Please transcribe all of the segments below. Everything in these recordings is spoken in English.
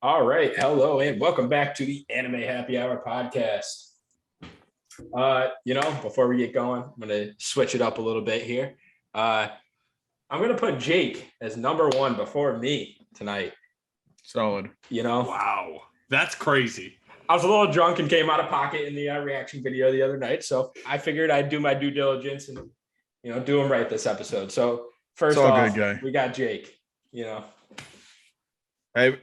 All right. Hello and welcome back to the Anime Happy Hour podcast. Before we get going, I'm going to switch it up a little bit here. I'm going to put Jake as number one before me tonight. Solid. Wow. That's crazy. I was a little drunk and came out of pocket in the reaction video the other night. So I figured I'd do my due diligence and, do them right this episode. So first off, we got Jake, Hey,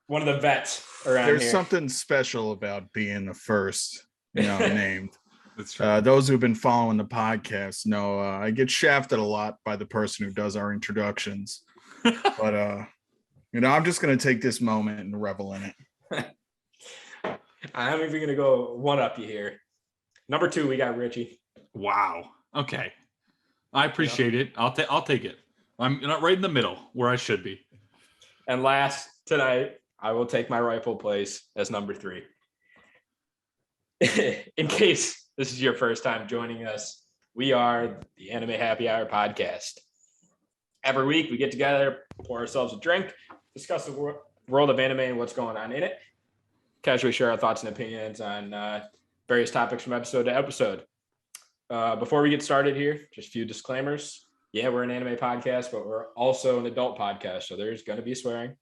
one of the vets around there's here. something special about being the first, named. That's true. Those who've been following the podcast know I get shafted a lot by the person who does our introductions. But, I'm just going to take this moment and revel in it. I'm even going to go one up you here. Number two, we got Richie. Wow. Okay. I appreciate it. I'll take it. I'm not right in the middle where I should be. And last tonight, I will take my rightful place as number three. In case this is your first time joining us, we are the Anime Happy Hour podcast. Every week, we get together, pour ourselves a drink, discuss the world of anime and what's going on in it, casually share our thoughts and opinions on various topics from episode to episode. Before we get started here, just a few disclaimers. Yeah, we're an anime podcast, but we're also an adult podcast, so there's going to be swearing.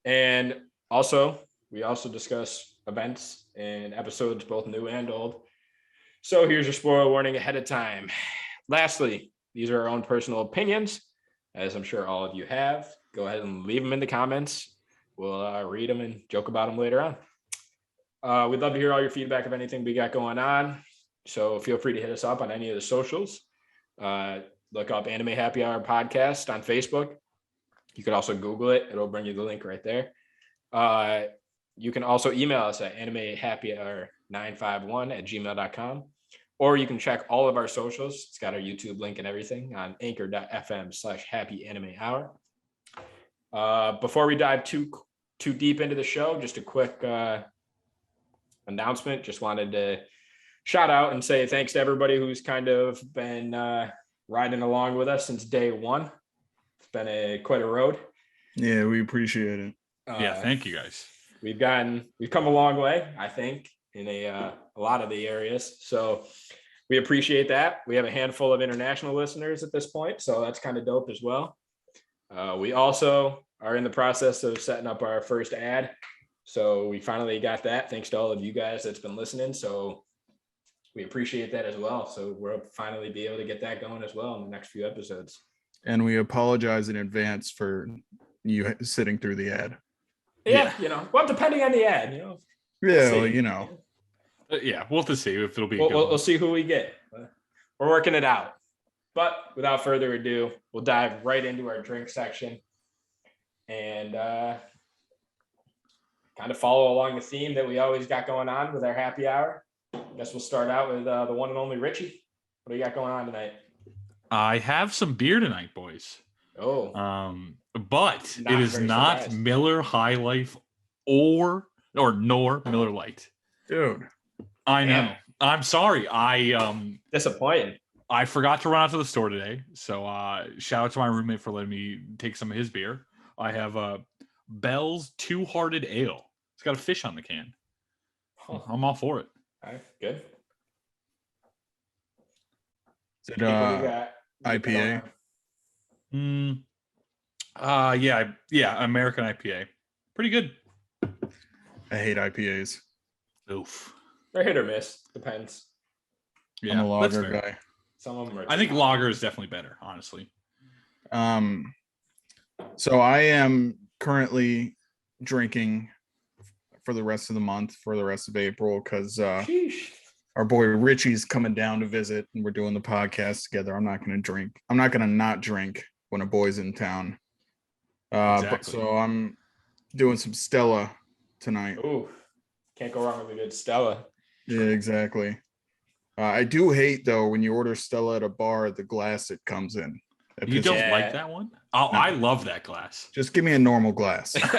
And also, we also discuss events and episodes, both new and old. So here's your spoiler warning ahead of time. Lastly, these are our own personal opinions, as I'm sure all of you have. Go ahead and leave them in the comments. We'll read them and joke about them later on. We'd love to hear all your feedback of anything we got going on. So feel free to hit us up on any of the socials. Look up Anime Happy Hour Podcast on Facebook. You could also Google it. It'll bring you the link right there. You can also email us at animehappyhour951@gmail.com. Or you can check all of our socials. It's got our YouTube link and everything on anchor.fm/happyanimehour. Before we dive too deep into the show, just a quick announcement. Just wanted to shout out and say thanks to everybody who's kind of been riding along with us since day one. It's been quite a road. Yeah, we appreciate it. Thank you guys. We've come a long way, I think, in a lot of the areas. So we appreciate that. We have a handful of international listeners at this point, so that's kind of dope as well. We also are in the process of setting up our first ad. So we finally got that. Thanks to all of you guys that's been listening. So we appreciate that as well. So we'll finally be able to get that going as well in the next few episodes. And we apologize in advance for you sitting through the ad. Yeah. Depending on the ad, Yeah, We'll have to see if it'll be we'll see who we get. We're working it out. But without further ado, we'll dive right into our drink section and kind of follow along the theme that we always got going on with our happy hour. I guess we'll start out with the one and only Richie. What do you got going on tonight? I have some beer tonight, boys. Oh. But it is not surprised. Miller High Life nor Miller Lite. Dude. I know. I'm sorry. Disappointed. I forgot to run out to the store today. So shout out to my roommate for letting me take some of his beer. I have Bell's Two-Hearted Ale. It's got a fish on the can. Huh. I'm all for it. All right, good. Is it IPA? Yeah, American IPA. Pretty good. I hate IPAs. Oof. They're hit or miss. Depends. Yeah, I'm a lager guy. Some of them are. I think lager is definitely better, honestly. So I am currently drinking for the rest of the month, for the rest of April, because our boy Richie's coming down to visit and we're doing the podcast together. I'm not going to drink. I'm not going to not drink when a boy's in town. Exactly. So I'm doing some Stella tonight. Ooh, can't go wrong with a good Stella. Yeah, exactly. I do hate, though, when you order Stella at a bar, the glass it comes in. You don't like that one? Oh, no. I love that glass. Just give me a normal glass. Just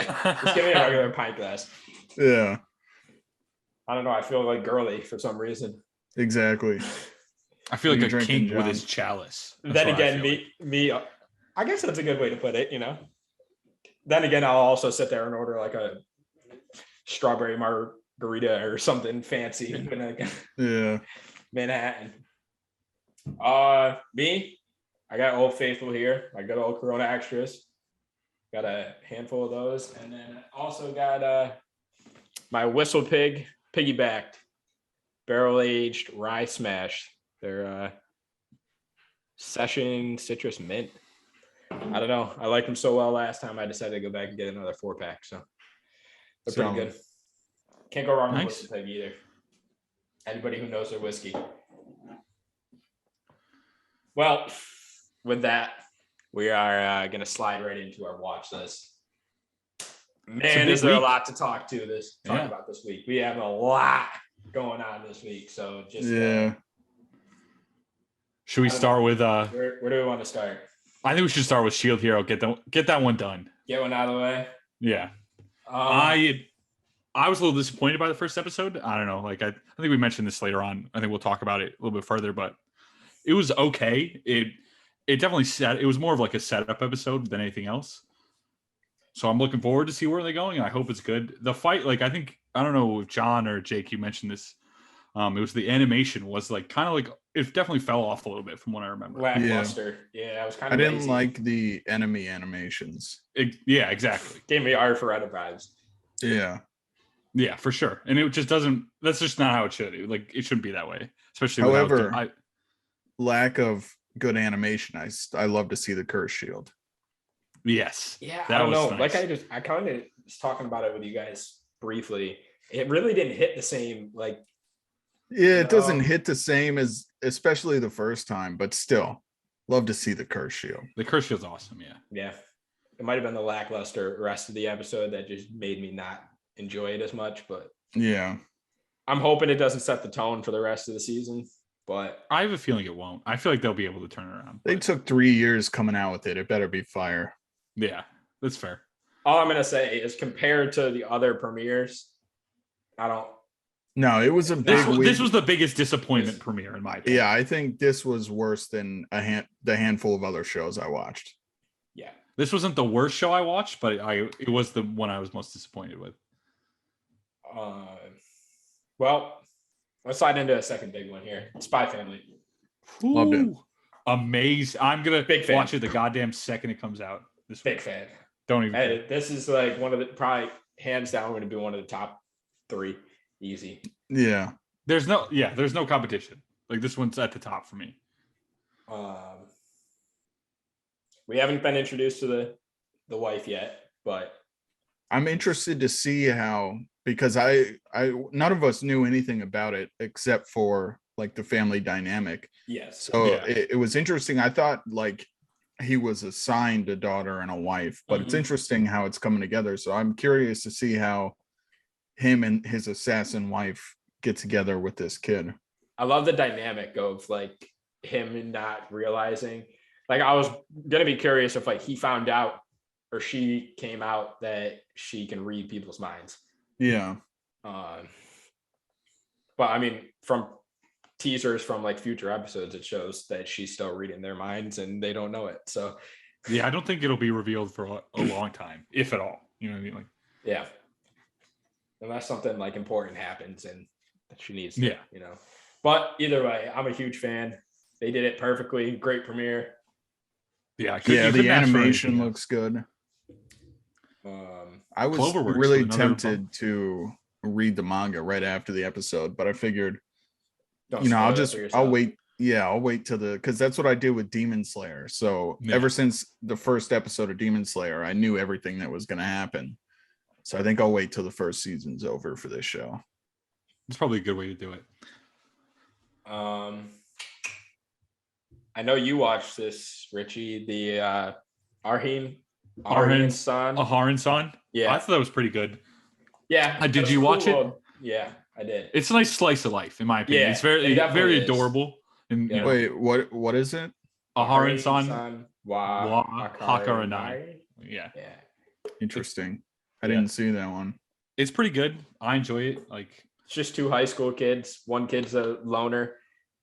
give me a regular pint glass. Yeah. I don't know. I feel like girly for some reason. Exactly. I feel like a king with his chalice. Then again, me. I guess that's a good way to put it. then again, I'll also sit there and order like a strawberry margarita or something fancy in like Manhattan. Me, I got Old Faithful here. I got old Corona Extras. Got a handful of those, and then I also got my Whistle Pig piggybacked barrel aged rye smash. They're session citrus mint. I don't know. I liked them so well last time. I decided to go back and get another 4-pack. So they're pretty good. Can't go wrong with Whistle Pig either. Anybody who knows their whiskey. Well, with that, we are going to slide right into our watch list. Man, is there a lot to talk about this week. We have a lot going on this week. So just should we start with where do we want to start? I think we should start with Shield Hero. Get that one done. Get one out of the way. Yeah. I was a little disappointed by the first episode. I don't know. Like I think we mentioned this later on. I think we'll talk about it a little bit further, but it was okay. It definitely it was more of like a setup episode than anything else. So I'm looking forward to see where they're going. I hope it's good. The fight, like I don't know if John or Jake, you mentioned this. It was the animation was like kind of like it definitely fell off a little bit from what I remember. Lackluster. Yeah, I was kind of. I didn't like the enemy animations. Yeah, exactly. Gave me Arthuretta vibes. Yeah, for sure. And it just doesn't. That's just not how it should. It shouldn't be that way. Especially. However, lack of good animation. I love to see the Curse Shield. Yes. Yeah, I don't know. Nice. Like I kind of was talking about it with you guys briefly. It really didn't hit the same. Like. Yeah, it doesn't hit the same as, especially the first time, but still, love to see the Curse Shield. The Curse Shield's awesome, yeah. Yeah. It might have been the lackluster rest of the episode that just made me not enjoy it as much, but yeah. I'm hoping it doesn't set the tone for the rest of the season, but I have a feeling it won't. I feel like they'll be able to turn it around. They took 3 years coming out with it. It better be fire. Yeah, that's fair. All I'm going to say is compared to the other premieres, No, it was a big. This was the biggest disappointment premiere in my opinion. Yeah, I think this was worse than the handful of other shows I watched. Yeah, this wasn't the worst show I watched, but it was the one I was most disappointed with. Well, let's slide into a second big one here. Spy Family. Loved it. Amazed. I'm gonna watch it the goddamn second it comes out. This big week. Fan. Don't even. Hey, this is like one of the probably hands down going to be one of the top 3. Easy. Yeah. There's no competition. Like this one's at the top for me. We haven't been introduced to the wife yet, but I'm interested to see how, because I none of us knew anything about it except for like the family dynamic. Yes. So it was interesting. I thought like he was assigned a daughter and a wife, but it's interesting how it's coming together. So I'm curious to see how him and his assassin wife get together with this kid. I love the dynamic of like him not realizing. Like I was gonna be curious if like he found out or she came out that she can read people's minds. Yeah. But I mean, from teasers from like future episodes, it shows that she's still reading their minds and they don't know it. So yeah, I don't think it'll be revealed for a long time, if at all. You know what I mean? Like yeah. Unless something like important happens and she needs to, But either way, I'm a huge fan. They did it perfectly. Great premiere. Yeah, the animation looks good. I was really tempted to read the manga right after the episode, but I figured, I'll wait. Yeah, I'll wait till because that's what I did with Demon Slayer. So ever since the first episode of Demon Slayer, I knew everything that was going to happen. So I think I'll wait till the first season's over for this show. It's probably a good way to do it. I know you watched this, Richie, the Aharon-san. Yeah. I thought that was pretty good. Yeah. Did you watch it? Yeah, I did. It's a nice slice of life, in my opinion. Yeah, it's very adorable. And wait, what is it? Aharon-san Hakaranai. Yeah. Interesting. I didn't see that one. It's pretty good. I enjoy it. Like it's just 2 high school kids. One kid's a loner.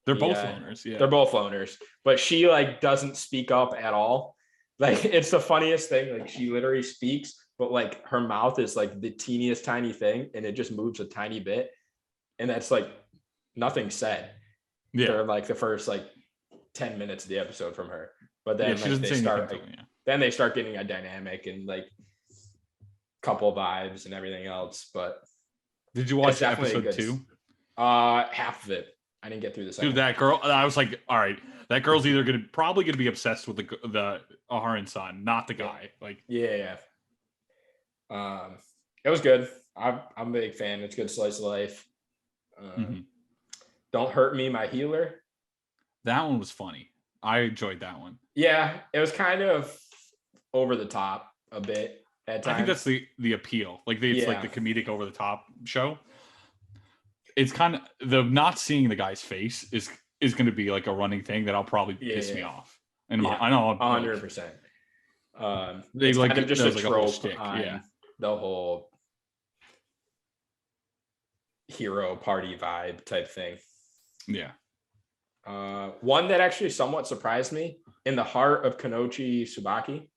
They're both loners. Yeah. They're both loners. But she like doesn't speak up at all. Like it's the funniest thing. Like she literally speaks, but like her mouth is like the teeniest tiny thing, and it just moves a tiny bit, and that's like nothing said for like the first like 10 minutes of the episode from her. But then she like doesn't they say start anything. like, then they start getting a dynamic and like couple vibes and everything else. But did you watch definitely episode 2? Half of it. I didn't get through the second. Dude, that girl. I was like, all right, that girl's either probably gonna be obsessed with the Aharon son, not the guy. Like, yeah. It was good. I'm a big fan. It's good slice of life. Don't Hurt Me, My Healer. That one was funny. I enjoyed that one. Yeah, it was kind of over the top a bit at times. I think that's the appeal. Like it's like the comedic over the top show. It's kind of the not seeing the guy's face is going to be like a running thing that I'll probably piss me off. And I know 100%. They it's like kind of just a like trope stick. on the whole hero party vibe type thing. Yeah. One that actually somewhat surprised me, In the Heart of Kanochi Tsubaki.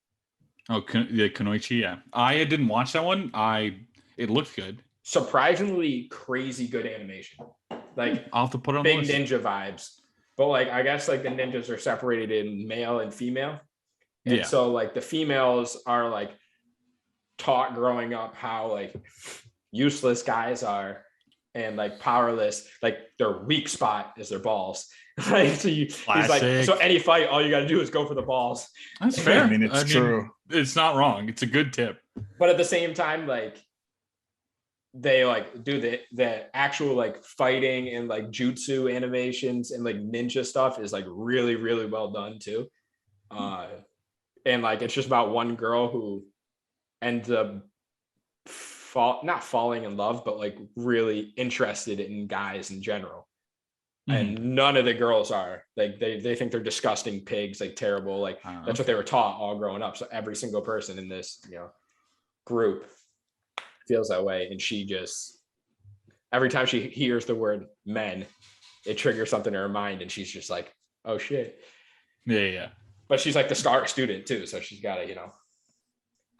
Oh, the Kanoichi, yeah. I didn't watch that one. It looked good. Surprisingly crazy good animation. Like I'll have to put it on big the list. ninja vibes. But like I guess like the ninjas are separated in male and female. And so like the females are like taught growing up how like useless guys are and like powerless, like their weak spot is their balls. Like so he's like, so any fight, all you got to do is go for the balls. That's fair. I mean, it's true. It's not wrong. It's a good tip. But at the same time, like they like do the actual like fighting and like jutsu animations and like ninja stuff is like really, really well done too. And like it's just about one girl who ends up not falling in love, but like really interested in guys in general. And none of the girls are like they think they're disgusting pigs, like terrible, like that's what they were taught all growing up. So every single person in this group feels that way, and she just every time she hears the word men, it triggers something in her mind, and she's just like, oh shit. Yeah. But she's like the star student too, so she's got to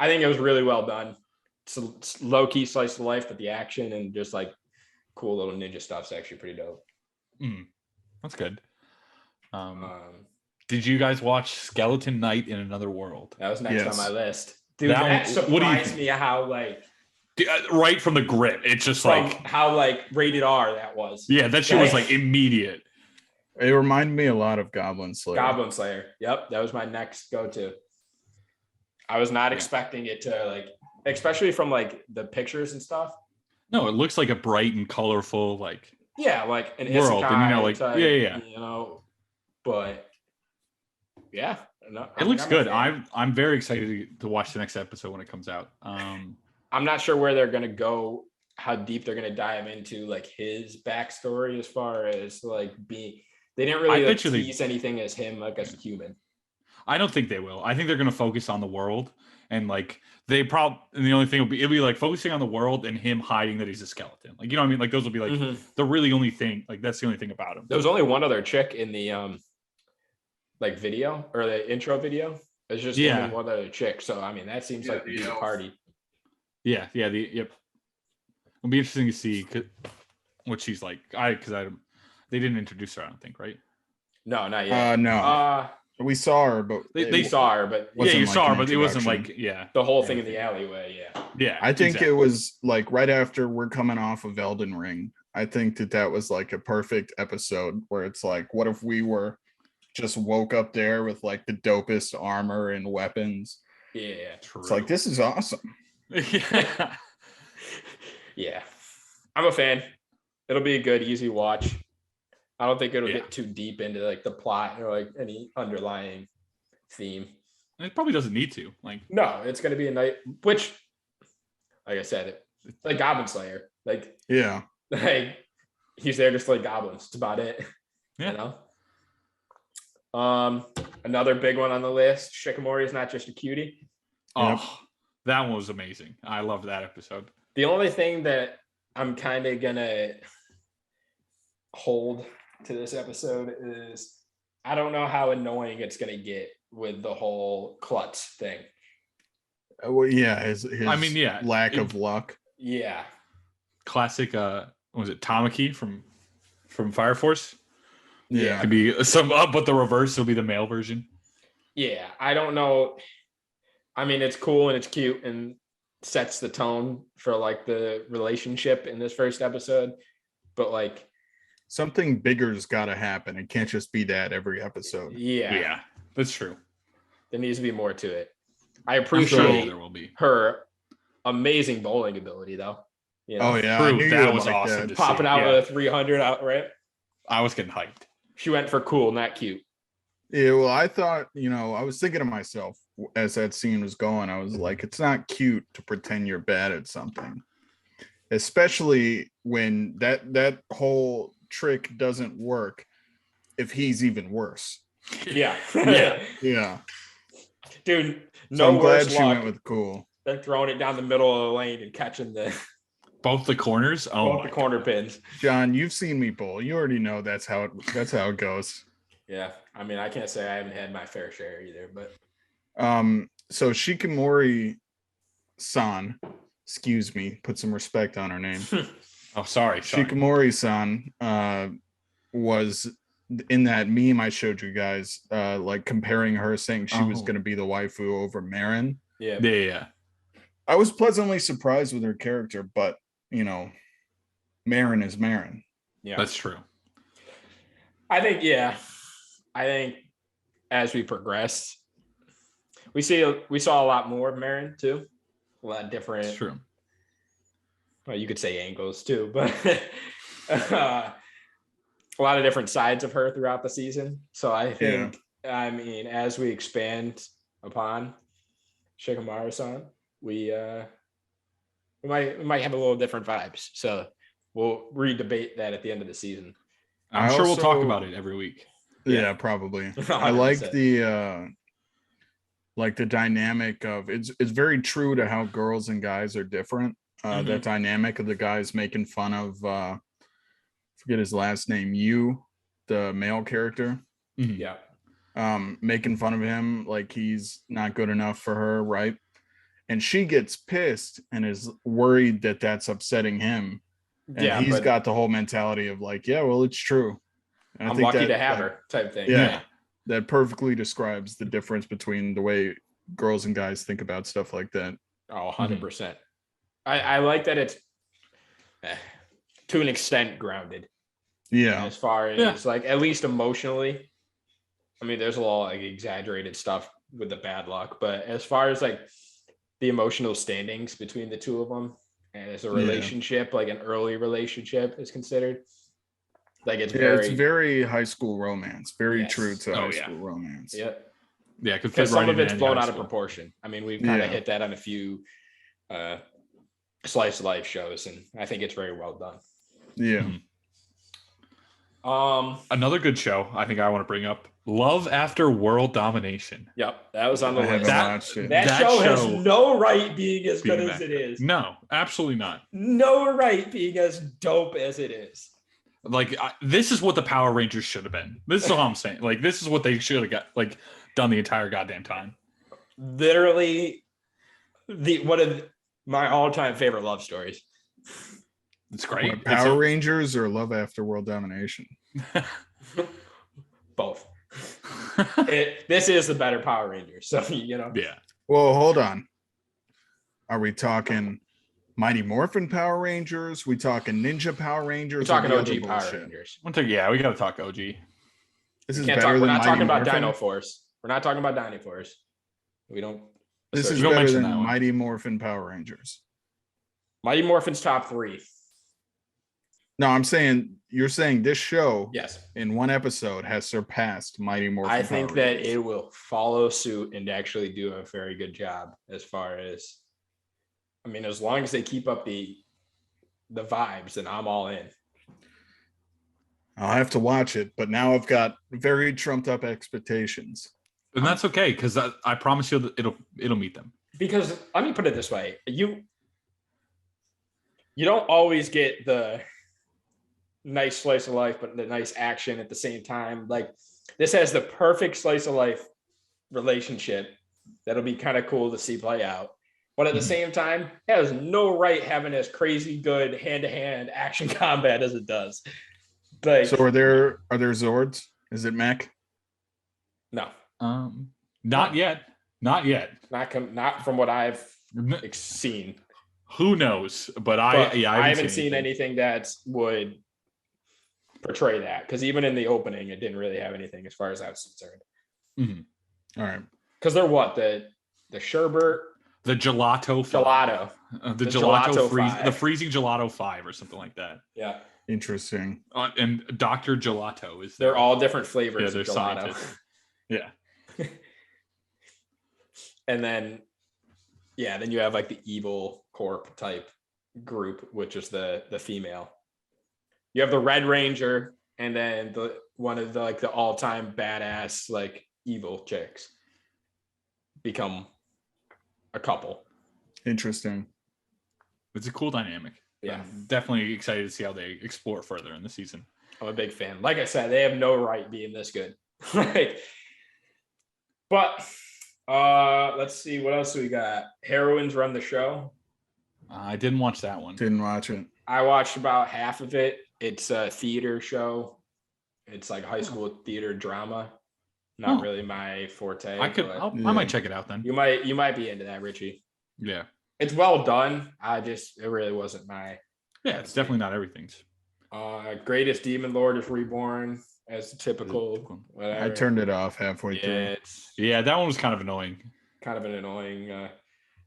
I think it was really well done. It's low-key slice of life, but the action and just like cool little ninja stuff's actually pretty dope. That's good. Did you guys watch Skeleton Knight in Another World? That was next on my list. Dude, that surprised me how like right from the grip. It's just like how like rated R that was. Yeah, that shit was like immediate. It reminded me a lot of Goblin Slayer. Goblin Slayer. Yep, that was my next go-to. I was not expecting it to like, especially from like the pictures and stuff. No, it looks like a bright and colorful like like an world, and like type, but it looks good. I'm very excited to watch the next episode when it comes out. I'm not sure where they're gonna go, how deep they're gonna dive into like his backstory as far as like being. They didn't really tease anything as him like as a human. I don't think they will. I think they're gonna focus on the world. And like and the only thing it'll be like focusing on the world and him hiding that he's a skeleton. Like, you know what I mean? Like those will be like the really only thing. Like that's the only thing about him. There was only one other chick in the like video or the intro video. It's just only one other chick. So I mean that seems like the party. Yeah. It'll be interesting to see what she's like. They didn't introduce her, I don't think, right? No, not yet. No. We saw her, but they saw her, but you saw her, but it wasn't like the whole thing in the alleyway. I think it was like right after we're coming off of Elden Ring. I think that was like a perfect episode where it's like, what if we were just woke up there with like the dopest armor and weapons? Yeah, true. It's like, this is awesome. Yeah, I'm a fan. It'll be a good, easy watch. I don't think it'll get too deep into like the plot or like any underlying theme. It probably doesn't need to. Like, no, it's going to be a night, which, like I said, it's like Goblin Slayer. Like, like he's there just like goblins. It's about it. Yeah. Another big one on the list. Shikamori is not just a cutie. Oh, that one was amazing. I loved that episode. The only thing that I'm kind of gonna hold to this episode is I don't know how annoying it's gonna get with the whole klutz thing. Well, yeah, his lack of luck. Yeah. Classic. Was it Tamaki from Fire Force? Yeah. Could be some, but the reverse will be the male version. Yeah, I don't know. I mean, it's cool and it's cute and sets the tone for like the relationship in this first episode, but like something bigger's got to happen. It can't just be that every episode. Yeah, that's true. There needs to be more to it. I appreciate there will be her amazing bowling ability, though. You know? Oh yeah, true. That was awesome. Popping out with a 300 out, right? I was getting hyped. She went for cool, not cute. Yeah, well, I thought, I was thinking to myself as that scene was going, I was like, it's not cute to pretend you're bad at something, especially when that whole trick doesn't work if he's even worse. Yeah. Yeah. Dude, so I'm glad she went with cool. They're throwing it down the middle of the lane and catching both the corners. Both the corner pins. John, you've seen me bowl. You already know that's how it goes. Yeah, I mean, I can't say I haven't had my fair share either, but so Shikamori-san, excuse me, put some respect on her name. Oh, sorry. Shikamori-san was in that meme I showed you guys, like comparing her, saying she was going to be the waifu over Marin. Yeah. I was pleasantly surprised with her character, but Marin is Marin. Yeah, that's true. I think as we progress, we saw a lot more of Marin too. A lot of different. That's true. Well, you could say angles too, but a lot of different sides of her throughout the season. So I think, I mean, as we expand upon Shikamaru-san, we might have a little different vibes. So we'll re-debate that at the end of the season. I'm sure we'll talk about it every week. Yeah, probably. I like the dynamic of it's very true to how girls and guys are different. That dynamic of the guys making fun of forget his last name, the male character. Yeah. Making fun of him like he's not good enough for her, right? And she gets pissed and is worried that that's upsetting him. And he's got the whole mentality of like, yeah, well, it's true. And I'm lucky to have her type thing. Yeah. That perfectly describes the difference between the way girls and guys think about stuff like that. Oh, 100%. I like that it's to an extent grounded. Yeah. As far as like, at least emotionally. I mean, there's a lot of like exaggerated stuff with the bad luck, but as far as like the emotional standings between the two of them and as a relationship, like an early relationship is considered, like it's very high school romance, very true to high school romance. Yeah. Yeah, because some of it's blown out of proportion. I mean, we've kind of hit that on a few slice of life shows, and I think it's very well done. Yeah. Another good show I think I want to bring up: Love After World Domination. Yep, that was on the list. That show has no right being as good as it is. No, absolutely not. No right being as dope as it is. Like this is what the Power Rangers should have been. This is all I'm saying. Like this is what they should have got. Done the entire goddamn time. Literally, one of my all-time favorite love stories. It's great. What, Power Rangers or Love After World Domination? Both. This is the better Power Rangers, so Yeah. Well, hold on. Are we talking Mighty Morphin Power Rangers? We talking Ninja Power Rangers? We're talking OG Power Rangers. We got to talk OG. This is better than we're not talking about Morphin? Dino Force. We're not talking about Dino Force. We don't. This is better than Mighty Morphin Power Rangers. Mighty Morphin's top 3. No, you're saying this show, yes, in one episode has surpassed Mighty Morphin. I think that it will follow suit and actually do a very good job as far as, I mean, as long as they keep up the vibes, then I'm all in. I'll have to watch it, but now I've got very trumped up expectations. And that's okay, because I promise you that it'll meet them. Because let me put it this way. You don't always get the nice slice of life, but the nice action at the same time. Like this has the perfect slice of life relationship that'll be kind of cool to see play out. But at the Mhm. same time, it has no right having as crazy good hand-to-hand action combat as it does. Like, So are there Zords? Is it mech? no, Not yet. Not yet. not from what I've seen. Who knows? But I I haven't seen anything that would portray that, because even in the opening, it didn't really have anything as far as I was concerned. Mm-hmm. All right. Because they're what, the sherbet, the gelato 5. gelato, The gelato freeze, 5. the freezing gelato 5 or something like that. Yeah, Interesting. And Dr. Gelato is they're all different flavors they're of gelato. scientists. Yeah. And then then you have like the evil corp type group, which is the female. You have the Red Ranger, and then one of the like the all-time badass like evil chicks become a couple. Interesting. It's a cool dynamic. Yeah. I'm definitely excited to see how they explore further in the season. I'm a big fan. Like I said, they have no right being this good. Right. But let's see, what else we got? Heroines Run the Show. I didn't watch that one. Didn't watch it. I watched about half of it. It's a theater show. It's like high school theater drama. Not really my forte. I might check it out then. You might be into that, Richie. Yeah. It's well done. It really wasn't my. Yeah, it's definitely not everything's. Greatest Demon Lord is Reborn, as the typical. Whatever. I turned it off halfway through. Yeah, that one was kind of annoying. Kind of an annoying.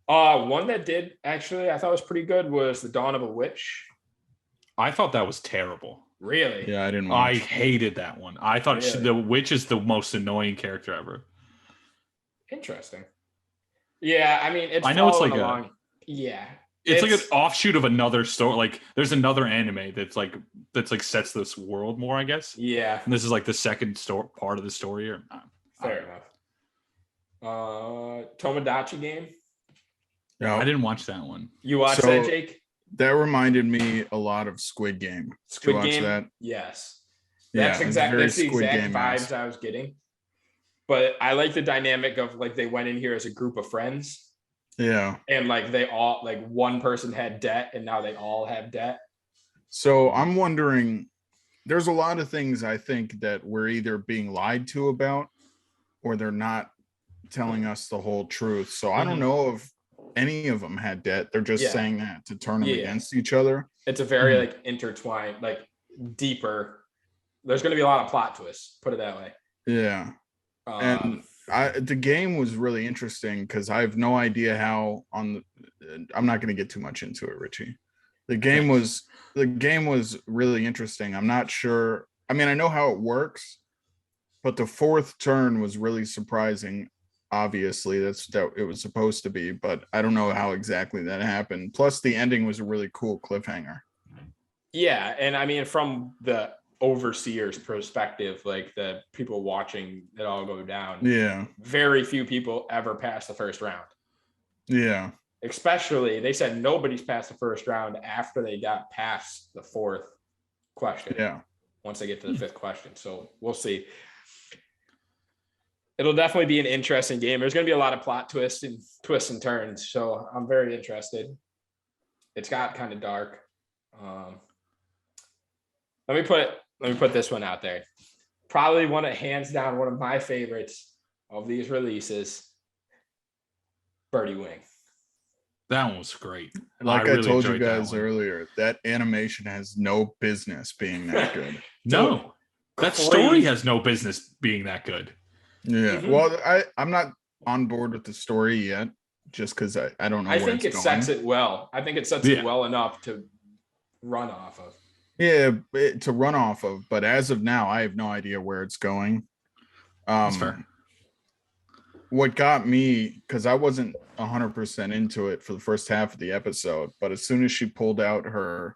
One that did actually I thought was pretty good was The Dawn of a Witch. I thought that was terrible. Really? Yeah, I didn't watch. I hated that one. I thought the witch is the most annoying character ever. Interesting. Yeah, I mean, I know it's like it's like an offshoot of another story. Like there's another anime that's like sets this world more, I guess. Yeah. And this is like the second part of the story, or not. Fair enough. Tomodachi Game. No, I didn't watch that one. You watched that, Jake? That reminded me a lot of Squid Game. Squid Game? That? Yes. That's the exact Game vibes I was getting. But I like the dynamic of like they went in here as a group of friends. Yeah. And like they all, like one person had debt and now they all have debt. So I'm wondering, there's a lot of things I think that we're either being lied to about or they're not telling us the whole truth. So I don't know if any of them had debt. They're just saying that to turn them against each other. It's a very like intertwined, like deeper. There's going to be a lot of plot twists, put it that way. Yeah. And the game was really interesting because I have no idea how I'm not going to get too much into it, Richie. The game was really interesting. I'm not sure. I mean, I know how it works, but the fourth turn was really surprising. Obviously, that it was supposed to be, but I don't know how exactly that happened. Plus, the ending was a really cool cliffhanger. Yeah, and I mean, from the overseer's perspective, like the people watching it all go down. Yeah. Very few people ever pass the first round. Yeah. Especially, they said nobody's passed the first round after they got past the fourth question. Yeah. Once they get to the fifth question. So we'll see. It'll definitely be an interesting game. There's going to be a lot of plot twists and turns. So I'm very interested. It's got kind of dark. Let me put this one out there. Probably hands down one of my favorites of these releases. Birdie Wing. That one was great. Like I told you guys earlier, that animation has no business being that good. No, that story has no business being that good. Yeah. Mm-hmm. Well, I'm not on board with the story yet, just because I don't know. I think it sets it well. I think it sets it well enough to run off of. Yeah, to run off of. But as of now, I have no idea where it's going. That's fair. What got me, because I wasn't 100% into it for the first half of the episode, but as soon as she pulled out her,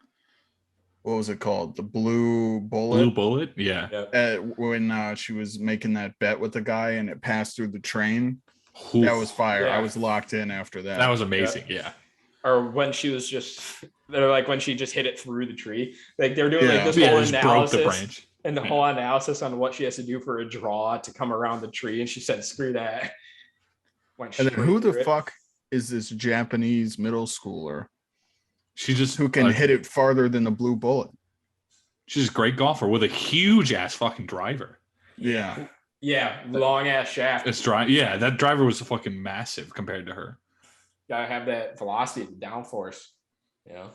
what was it called? The blue bullet? Blue bullet? Yeah. When she was making that bet with the guy and it passed through the train. Oof. That was fire. Yeah. I was locked in after that. That was amazing. Yeah. Or when she was they're like when she just hit it through the tree. Like they're doing like this whole analysis. Broke the branch. and the whole analysis on what she has to do for a draw to come around the tree, and she said, "Screw that." Went And then who the straight through it. fuck is this Japanese middle schooler She's just who can hit it farther than the blue bullet? She's a great golfer with a huge ass fucking driver. Yeah. Yeah, long ass shaft. It's dry. Yeah, that driver was fucking massive compared to her. Gotta have that velocity, the downforce. You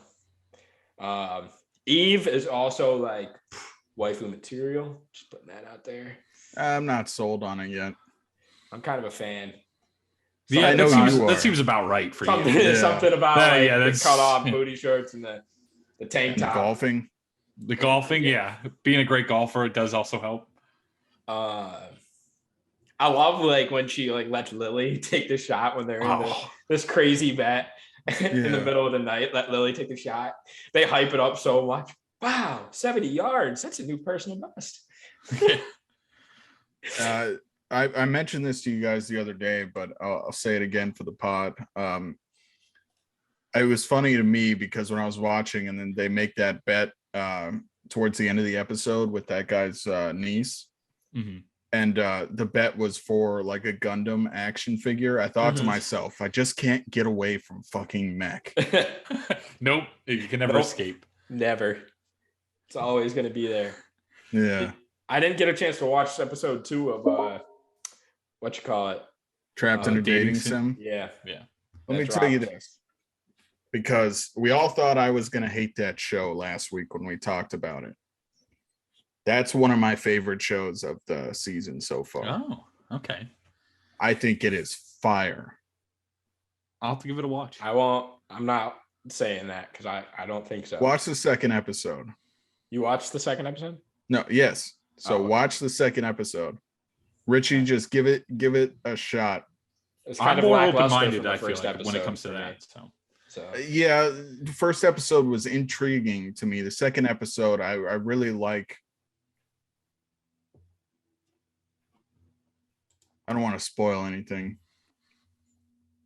know. Eve is also like waifu material. Just putting that out there. I'm not sold on it yet. I'm kind of a fan. Yeah, I know you are. That seems about right for Something, you. something about the cut off yeah. booty shirts and the tank top. Golfing. The golfing, yeah. Being a great golfer, it does also help. I love like when she like lets Lily take the shot when they're in this crazy bet in the middle of the night. Let Lily take the shot. They hype it up so much. Wow, 70 yards. That's a new personal best. I mentioned this to you guys the other day, but I'll say it again for the pod. It was funny to me because when I was watching and then they make that bet towards the end of the episode with that guy's niece. Mm-hmm. And the bet was for like a Gundam action figure. I thought to myself, I just can't get away from fucking mech. Nope. You can never escape. Never. It's always going to be there. Yeah. I didn't get a chance to watch episode 2 of what you call it? Trapped in a dating sim. Yeah. Let me tell you this. Because we all thought I was going to hate that show last week when we talked about it. That's one of my favorite shows of the season so far. Oh, okay. I think it is fire. I'll have to give it a watch. I won't. I'm not saying that because I don't think so. Watch the second episode. You watched the second episode? No, yes. So watch the second episode. Richie, just give it a shot. It's kind I'm of more lackluster open-minded, from the I feel first like, episode when it comes to for me. that. So. Yeah, the first episode was intriguing to me. The second episode, I really like. I don't want to spoil anything.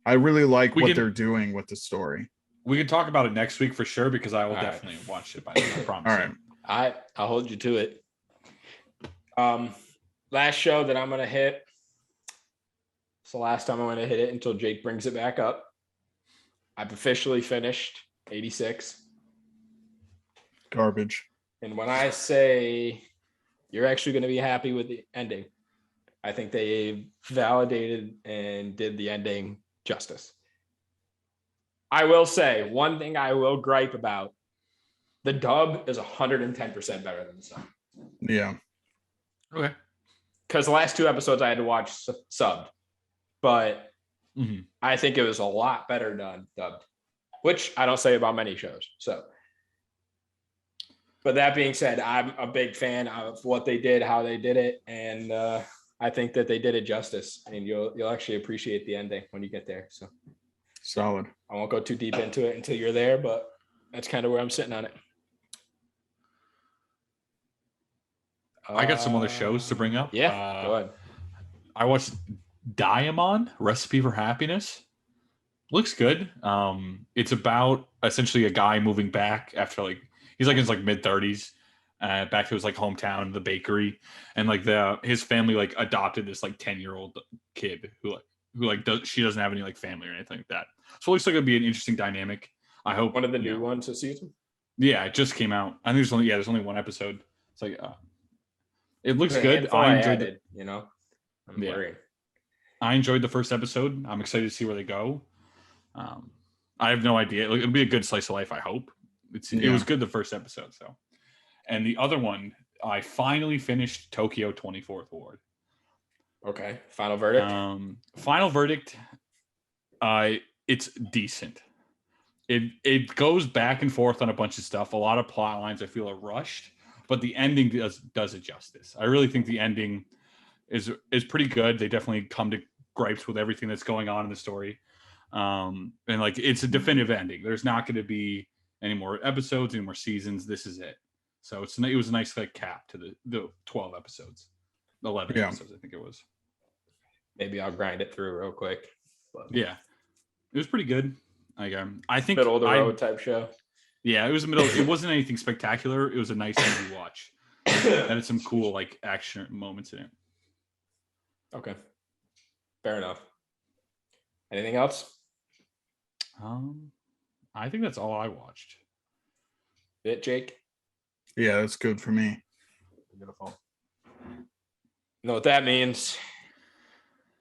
I really like what they're doing with the story. We can talk about it next week for sure because I will definitely watch it by then. I promise. All right. I'll hold you to it. Last show that I'm gonna hit. It's the last time I'm gonna hit it until Jake brings it back up. I've officially finished 86. Garbage. And when I say you're actually going to be happy with the ending, I think they validated and did the ending justice. I will say one thing I will gripe about: the dub is 110% better than the sub. Yeah. Okay. Because the last 2 episodes I had to watch subbed, but I think it was a lot better done dubbed, which I don't say about many shows. So, but that being said, I'm a big fan of what they did, how they did it, and I think that they did it justice. And you'll actually appreciate the ending when you get there. So, solid. I won't go too deep into it until you're there, but that's kind of where I'm sitting on it. I got some other shows to bring up. Yeah, go ahead. I watched Goemon, Recipe for Happiness. Looks good. It's about essentially a guy moving back after he's in his mid 30s, back to his hometown, the bakery, and his family adopted this 10-year-old kid who she doesn't have any family or anything like that. So it looks like it'll be an interesting dynamic. I hope one of the new ones this season. Yeah, it just came out. I think there's only one episode. It's it looks good. I enjoyed it. I'm worried. I enjoyed the first episode. I'm excited to see where they go. I have no idea. It'll be a good slice of life, I hope. It was good the first episode. So, and the other one, I finally finished Tokyo 24th Ward. Okay. Final verdict. Final verdict. It's decent. It goes back and forth on a bunch of stuff. A lot of plot lines I feel are rushed, but the ending does it justice. I really think the ending is pretty good. They definitely come to gripes with everything that's going on in the story. And it's a definitive ending. There's not going to be any more episodes, any more seasons. This is it. So it was a nice cap to the 12 episodes, 11 episodes, I think it was. Maybe I'll grind it through real quick. But yeah, it was pretty good. I think middle of the road type show. Yeah, it was it wasn't anything spectacular. It was a nice easy watch. That had some cool like action moments in it. Okay, fair enough. Anything else? I think that's all I watched. Bit, Jake? Yeah, that's good for me. Beautiful. You know what that means?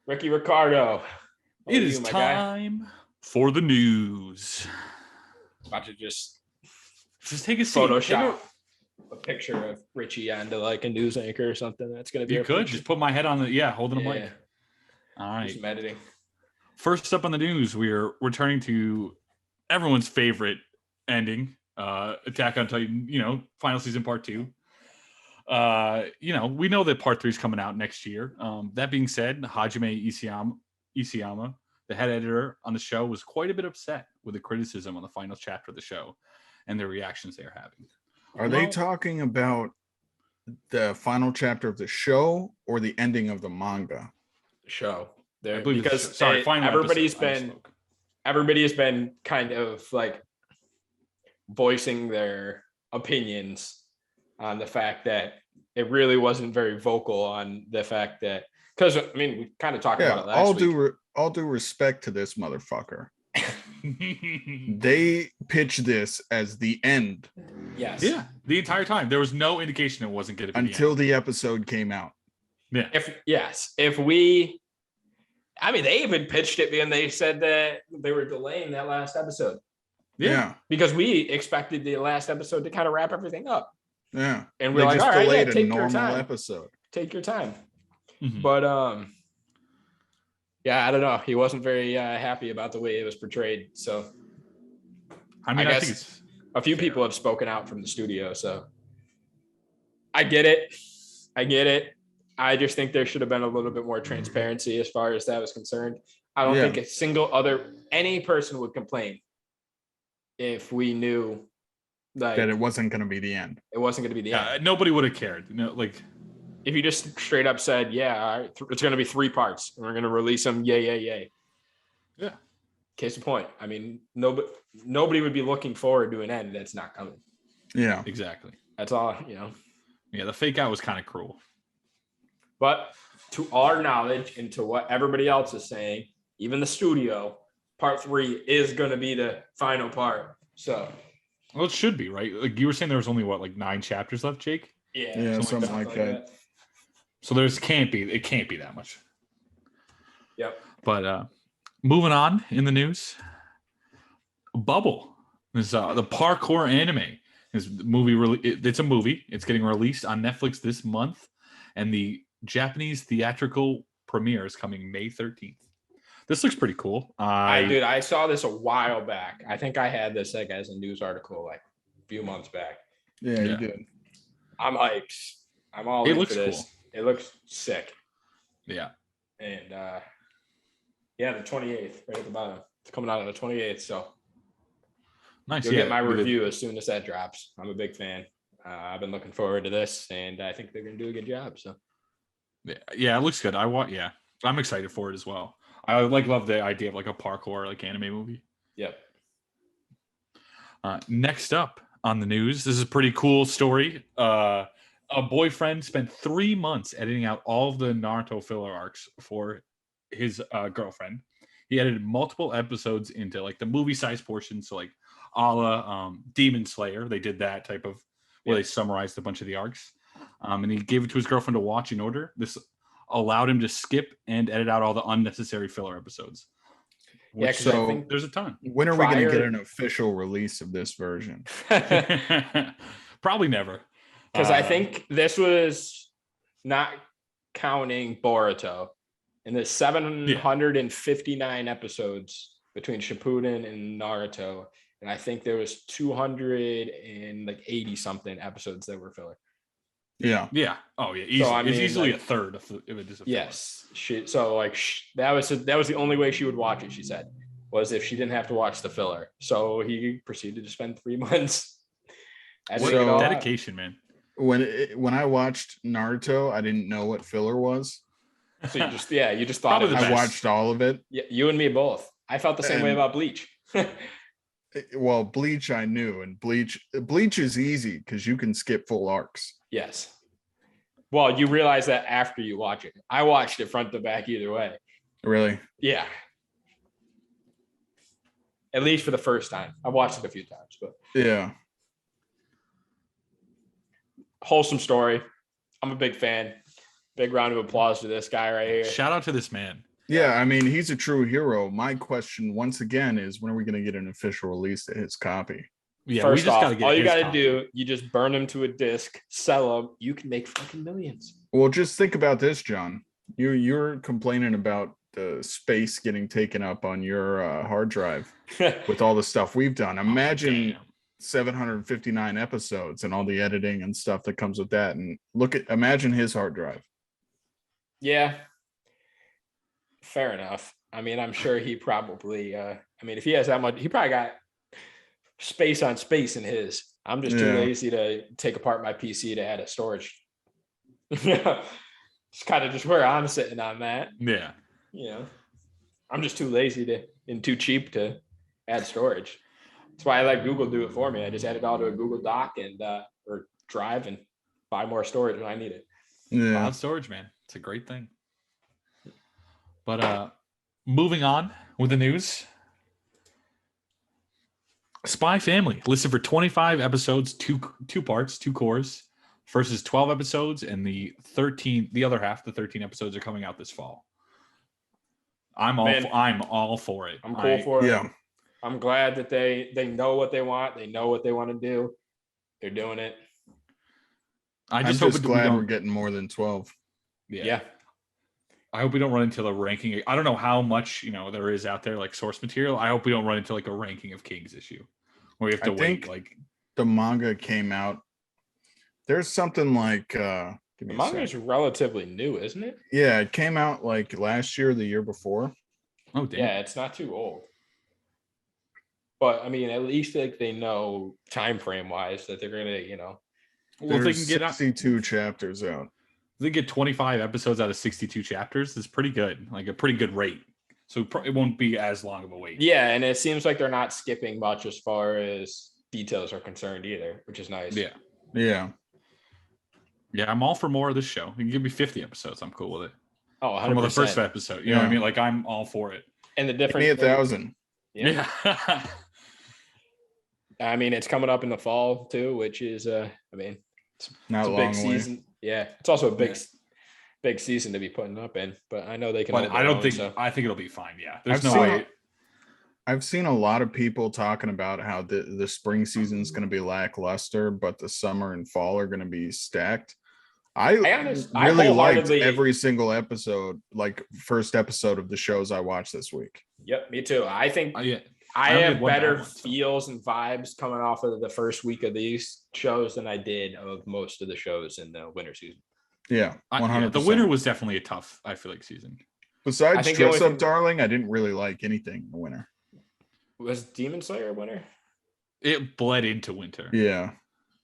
Ricky Ricardo. It is time for the news. About to just take a seat. Photoshop a picture of Richie onto like a news anchor or something. That's gonna be. You could just put my head on holding a mic. All right. Some editing. First up on the news, we're returning to everyone's favorite ending, Attack on Titan. Final season part 2. We know that part 3 is coming out next year. That being said, Hajime Isayama, the head editor on the show, was quite a bit upset with the criticism on the final chapter of the show and the reactions they're having. Are they talking about the final chapter of the show or the ending of the manga? Show. I believe because everybody has been kind of like voicing their opinions on the fact that it really wasn't very vocal on the fact that, because we kind of talked about it last week. All due respect to this motherfucker. They pitched this as the end. Yes. Yeah. The entire time there was no indication it wasn't going to be until the episode came out. Yeah. They even pitched it and they said that they were delaying that last episode. Yeah. Because we expected the last episode to kind of wrap everything up. Yeah. And we're like, all right, take your time. Episode. Take your time. Mm-hmm. But I don't know. He wasn't very happy about the way it was portrayed. So I guess think it's a few people have spoken out from the studio. So I get it. I just think there should have been a little bit more transparency as far as that was concerned. I don't think any person would complain if we knew that it wasn't going to be the end. It wasn't going to be the end. Nobody would have cared. If you just straight up said, it's going to be 3 parts and we're going to release them. Yay. Yeah. Case in point. Nobody would be looking forward to an end that's not coming. Yeah, exactly. That's all, Yeah. The fake out was kind of cruel. But to our knowledge and to what everybody else is saying, even the studio, part 3 is going to be the final part. So. Well, it should be, right? Like you were saying, there was only 9 chapters left, Jake? Yeah, something like that. So it can't be that much. Yep. But moving on in the news, Bubble is the parkour anime. It's a movie. It's getting released on Netflix this month, and the Japanese theatrical premiere is coming May 13th. This looks pretty cool. I saw this a while back. I think I had this as a news article a few months back. Yeah, you did. I'm hyped. I'm all in for this. Cool. It looks sick. Yeah. And the 28th, right at the bottom. It's coming out on the 28th, so nice. You'll get my review as soon as that drops. I'm a big fan. I've been looking forward to this, and I think they're going to do a good job. So, yeah, it looks good. I'm excited for it as well. I love the idea of a parkour anime movie. Yep. Next up on the news, this is a pretty cool story. A boyfriend spent 3 months editing out all of the Naruto filler arcs for his girlfriend. He edited multiple episodes into the movie size portion. So a la Demon Slayer, they did that type of where they summarized a bunch of the arcs. And he gave it to his girlfriend to watch in order. This allowed him to skip and edit out all the unnecessary filler episodes. So I think there's a ton. When are we going to get an official release of this version? Probably never. Because I think this was not counting Boruto. And there's 759 episodes between Shippuden and Naruto. And I think there was 280 something episodes that were filler. Yeah. Yeah. Oh yeah. Easy. So, it's easily a third of it is a filler. Yes. That was the only way she would watch it, she said, was if she didn't have to watch the filler. So he proceeded to spend 3 months. What dedication, man. When I watched Naruto, I didn't know what filler was. So you just thought I watched all of it. Yeah, you and me both. I felt the same way about Bleach. Well, Bleach I knew, and Bleach is easy because you can skip full arcs. Yes. Well, you realize that after you watch it. I watched it front to back either way. Really? Yeah. At least for the first time. I've watched it a few times, but Yeah. wholesome story. I'm a big fan. Big round of applause to this guy right here. Shout out to this man. Yeah, I mean, he's a true hero. My question, once again, is when are we going to get an official release of his copy? Yeah, First we just off, got to get all you his got to copy. do, you just burn them to a disc, sell them. You can make fucking millions. Well, just think about this, John. You're complaining about the space getting taken up on your hard drive with all the stuff we've done. Imagine Damn. 759 episodes and all the editing and stuff that comes with that. And imagine his hard drive. Yeah. Fair enough. I mean, I'm sure he probably, if he has that much, he probably got space on space in his. I'm just too lazy to take apart my PC to add a storage. It's kind of just where I'm sitting on that. Yeah. I'm just too lazy and too cheap to add storage. That's why I let Google do it for me. I just add it all to a Google Doc and or Drive and buy more storage when I need it. Yeah. Cloud storage, man. It's a great thing. But moving on with the news. Spy Family listed for 25 episodes, two parts, 2 cores, versus 12 episodes, and the other half, the 13 episodes are coming out this fall. I'm all for it. I'm cool for it. Yeah. I'm glad that they know what they want. They know what they want to do. They're doing it. I'm just glad we're getting more than 12. Yeah. I hope we don't run into the ranking. I don't know how much there is out there like source material. I hope we don't run into like a ranking of Kings issue where we have to wait. Like the manga came out. There's something like the manga is relatively new, isn't it? Yeah, it came out like last year, the year before. Oh, damn. Yeah, it's not too old. But I mean, at least like they know time frame wise that they're gonna, Well, if they can get 62 chapters out. They get 25 episodes out of 62 chapters. It's pretty good, like a pretty good rate. So it won't be as long of a wait. Yeah, and it seems like they're not skipping much as far as details are concerned either, which is nice. Yeah. I'm all for more of this show. You can give me 50 episodes. I'm cool with it. Oh, 100%. From the first episode. You know what I mean? Like, I'm all for it. And the difference. Give me 1,000. Yeah. I mean, it's coming up in the fall too, which is, it's not a long big season. Way. Yeah, it's also a big season to be putting up in. But I know they can. But I think it'll be fine. Yeah, there's no way. I've seen a lot of people talking about how the spring season is going to be lackluster, but the summer and fall are going to be stacked. I really liked every single episode, like first episode of the shows I watched this week. Yep, me too. I think I have better feels and vibes coming off of the first week of these shows than I did of most of the shows in the winter season. Yeah, 100%. The winter was definitely a tough, I feel like, season. Besides Dress Up Darling, I didn't really like anything in the winter. Was Demon Slayer winter? It bled into winter. Yeah.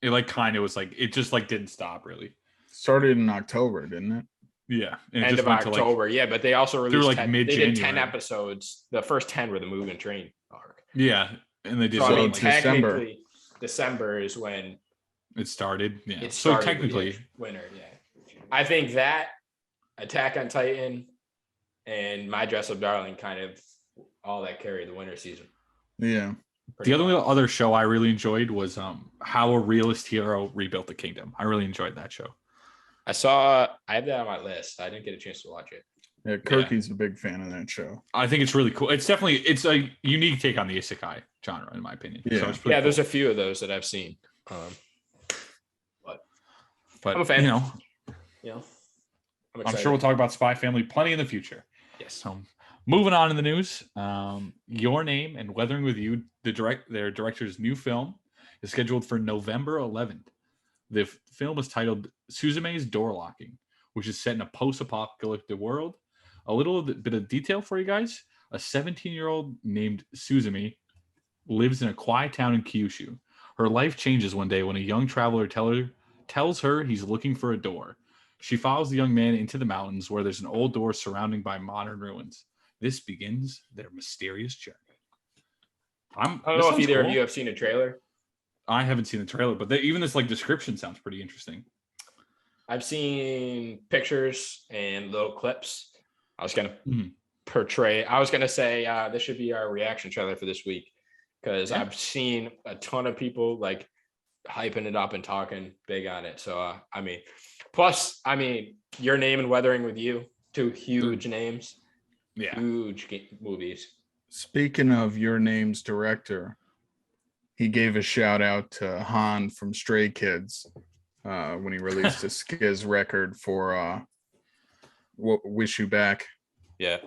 It like kind of was like, it just like didn't stop really. Started in October, didn't it? Yeah. End of October. Yeah, but they also released like they did 10 episodes. The first 10 were the Mugen Train arc. Yeah. And they did technically December is when it started. Yeah. So technically winter, yeah. I think that Attack on Titan and My Dress Up Darling kind of all that carried the winter season. Yeah. The other show I really enjoyed was How a Realist Hero Rebuilt the Kingdom. I really enjoyed that show. I have that on my list. I didn't get a chance to watch it. Yeah, Kirky's a big fan of that show. I think it's really cool. It's a unique take on the isekai genre, in my opinion. Yeah, so it's cool. There's a few of those that I've seen. But I'm a fan. I'm sure we'll talk about Spy Family plenty in the future. Yes. Moving on in the news, Your Name and Weathering with You, their director's new film, is scheduled for November 11th. The film is titled Suzume's Door Locking, which is set in a post-apocalyptic world. A little bit of detail for you guys. A 17-year-old named Suzume lives in a quiet town in Kyushu. Her life changes one day when a young traveler tells her he's looking for a door. She follows the young man into the mountains where there's an old door surrounded by modern ruins. This begins their mysterious journey. I don't know if either of you have seen a trailer. I haven't seen the trailer, but even this like description sounds pretty interesting. I've seen pictures and little clips. I was gonna portray. I was gonna say this should be our reaction trailer for this week because I've seen a ton of people like hyping it up and talking big on it. So I mean, plus Your Name and Weathering with You, two huge names, huge movies. Speaking of Your Name's director, he gave a shout out to Han from Stray Kids when he released his record for Wish You Back. Yeah.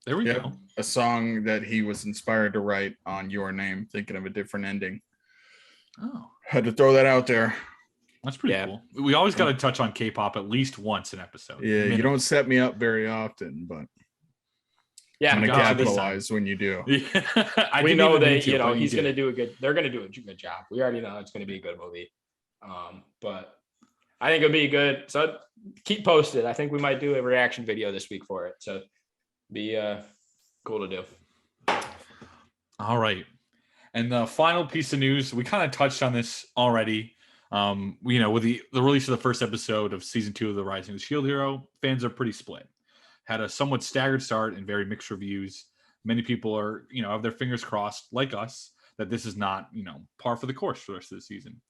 There we go. A song that he was inspired to write on Your Name, thinking of a different ending. Oh. Had to throw that out there. That's pretty cool. We always got to touch on K-pop at least once an episode. Yeah, you don't set me up very often, but I'm gonna capitalize when you do. Yeah. We know that he's gonna do a good. They're gonna do a good job. We already know it's gonna be a good movie. But I think it'll be good. So keep posted. I think we might do a reaction video this week for it. So be cool to do. All right. And the final piece of news, we kind of touched on this already. With the release of the first episode of season 2 of The Rising of the Shield Hero, fans are pretty split. Had a somewhat staggered start and very mixed reviews. Many people are, have their fingers crossed, like us, that this is not, par for the course for the rest of the season.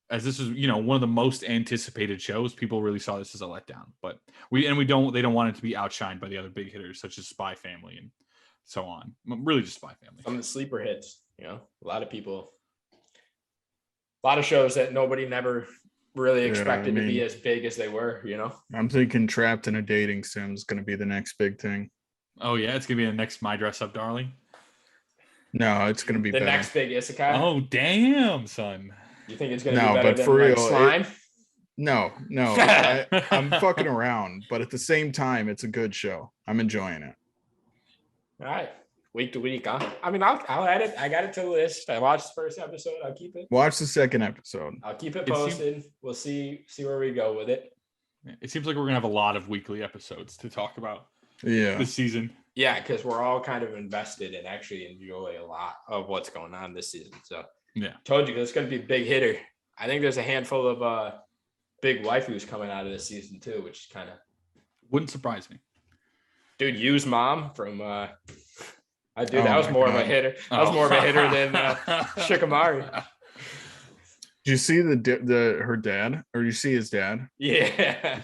As this is, one of the most anticipated shows, people really saw this as a letdown. But they don't want it to be outshined by the other big hitters such as Spy Family and so on. Really just Spy Family. Some of the sleeper hits, a lot of shows that nobody never really expected to be as big as they were, I'm thinking Trapped in a Dating Sim is going to be the next big thing. Oh yeah, it's going to be the next My Dress Up Darling. No, it's going to be the next big isekai. Oh damn, son. You think it's going to be better but than for real, Slime? No. I'm fucking around, but at the same time, it's a good show. I'm enjoying it. All right. Week to week, huh? I'll add it. I got it to the list. I watched the first episode. I'll keep it. Watch the second episode. I'll keep it posted. We'll see where we go with it. It seems like we're gonna have a lot of weekly episodes to talk about. Yeah. This season. Yeah, because we're all kind of invested and actually enjoy a lot of what's going on this season. So told you it's gonna be a big hitter. I think there's a handful of big waifus coming out of this season too, which kind of wouldn't surprise me. Dude, Yu's mom from that was more of a hitter. That was more of a hitter than Shikamaru. Did you see her dad, or you see his dad? Yeah.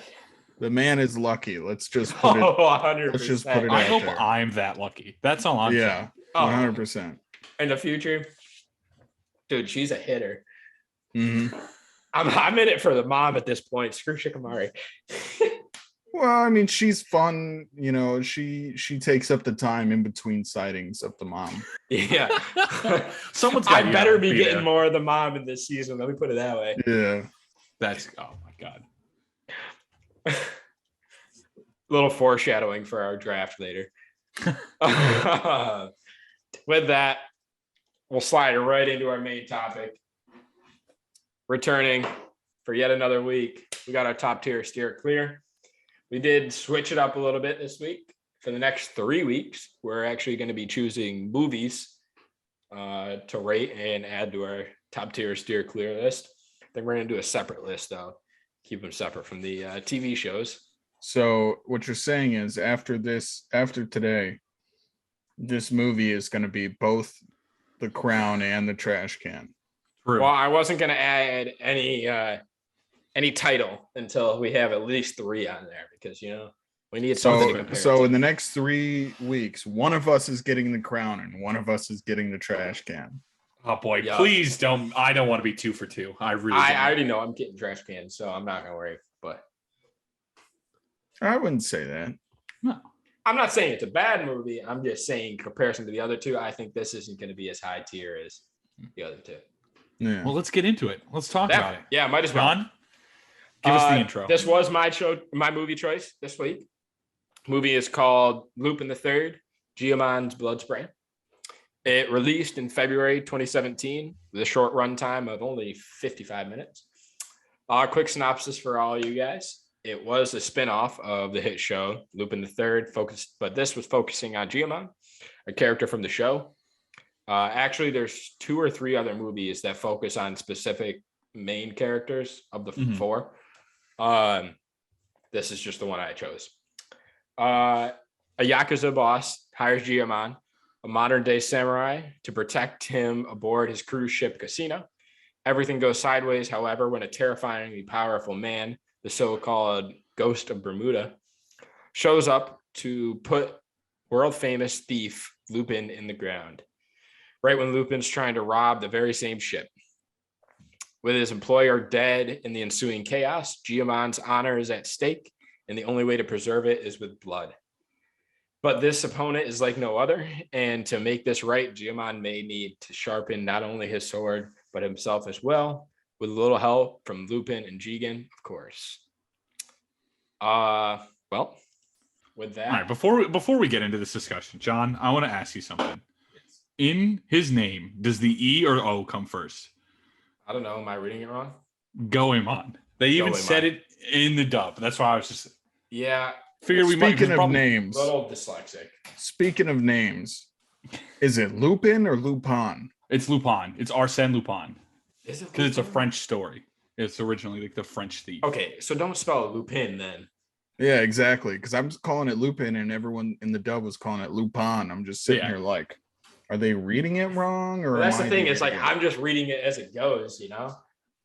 The man is lucky. Let's just put it. 100%. Let's just put it. I out hope there. I'm that lucky. That's all I'm saying. 100%. In the future, dude, she's a hitter. Mm-hmm. I'm in it for the mom at this point. Screw Shikamaru. Well, she's fun. She takes up the time in between sightings of the mom. Yeah. I better be getting there. More of the mom in this season. Let me put it that way. Yeah. That's, oh my God. Little foreshadowing for our draft later. With that, we'll slide right into our main topic. Returning for yet another week, we got our top tier steer clear. We did switch it up a little bit this week. For the next 3 weeks, we're actually going to be choosing movies to rate and add to our top tier steer clear list. I think we're going to do a separate list, though. Keep them separate from the TV shows. So what you're saying is after today, this movie is going to be both The Crown and The Trash Can. True. Well, I wasn't going to add any title until we have at least 3 on there because we need something to compare. So in the next 3 weeks, one of us is getting The Crown and one of us is getting The Trash Can. Oh boy, please don't. I don't want to be 2 for 2. I already know I'm getting Trash Can, so I'm not gonna worry. But I wouldn't say that. No, I'm not saying it's a bad movie. I'm just saying in comparison to the other 2, I think this isn't going to be as high tier as the other 2. Yeah. Well, let's get into it. Let's talk about it. Yeah, might as well. Ron, give us the intro. This was my movie choice this week. Movie is called Lupin the Third, Goemon's Blood Spray. It released in February 2017 with a short runtime of only 55 minutes. Quick synopsis for all you guys. It was a spinoff of the hit show Lupin the Third, but this was focusing on Goemon, a character from the show. Actually, there's 2 or 3 other movies that focus on specific main characters of the 4. This is just the one I chose. A Yakuza boss hires Goemon, a modern-day samurai, to protect him aboard his cruise ship Casino. Everything goes sideways, however, when a terrifyingly powerful man, the so-called Ghost of Bermuda, shows up to put world-famous thief Lupin in the ground, right when Lupin's trying to rob the very same ship. With his employer dead in the ensuing chaos, Goemon's honor is at stake, and the only way to preserve it is with blood. But this opponent is like no other, and to make this right, Goemon may need to sharpen not only his sword, but himself as well, with a little help from Lupin and Jigen, of course. Well, with that. All right, before we get into this discussion, John, I want to ask you something. In his name, does the E or O come first? I don't know. Am I reading it wrong? Goemon. They even Goemon. said it in the dub. That's why I was just figured we might. Speaking of names, a little dyslexic. Speaking of names, is it Lupin or Lupin? It's Lupin. It's Arsène Lupin. Is it? Because it's a French story. It's originally like the French thief. Okay, so don't spell it Lupin then. Yeah, exactly. Because I'm calling it Lupin, and everyone in the dub was calling it Lupin. I'm just sitting here like, are they reading it wrong? Or that's the thing. It's like I'm just reading it as it goes, you know.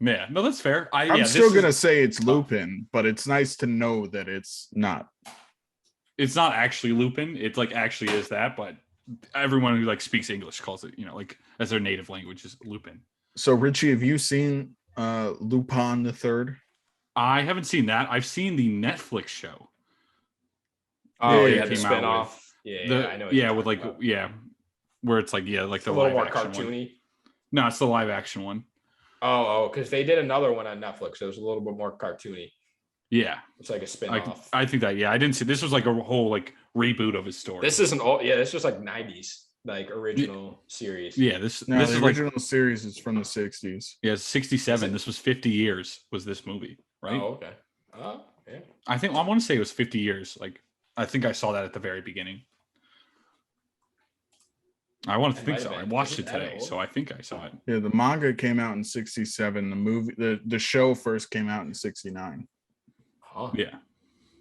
Yeah, no, that's fair. I'm still gonna say it's Lupin, but it's nice to know that it's not. It's not actually Lupin. It like actually is that, but everyone who like speaks English calls it, like as their native language is Lupin. So Richie, have you seen Lupin the Third? I haven't seen that. I've seen the Netflix show. Oh yeah, the spinoff. I know. With like where it's like like the a little live more action cartoony. One. No, it's the live action one. Oh, because they did another one on Netflix. It was a little bit more cartoony. Yeah, it's like a spinoff. I think that. Yeah, I didn't see. This was like a whole like reboot of his story. This isn't old. Yeah, this was like '90s like original series. Yeah, this is original series is from the '60s. Yeah, 67. This was 50 years. Was this movie right? Oh, okay. Oh, yeah. I want to say it was 50 years. Like I think I saw that at the very beginning. I want to think so. I watched it today, so I think I saw it. Yeah, the manga came out in '67. The movie, the show first came out in '69. Huh. Yeah,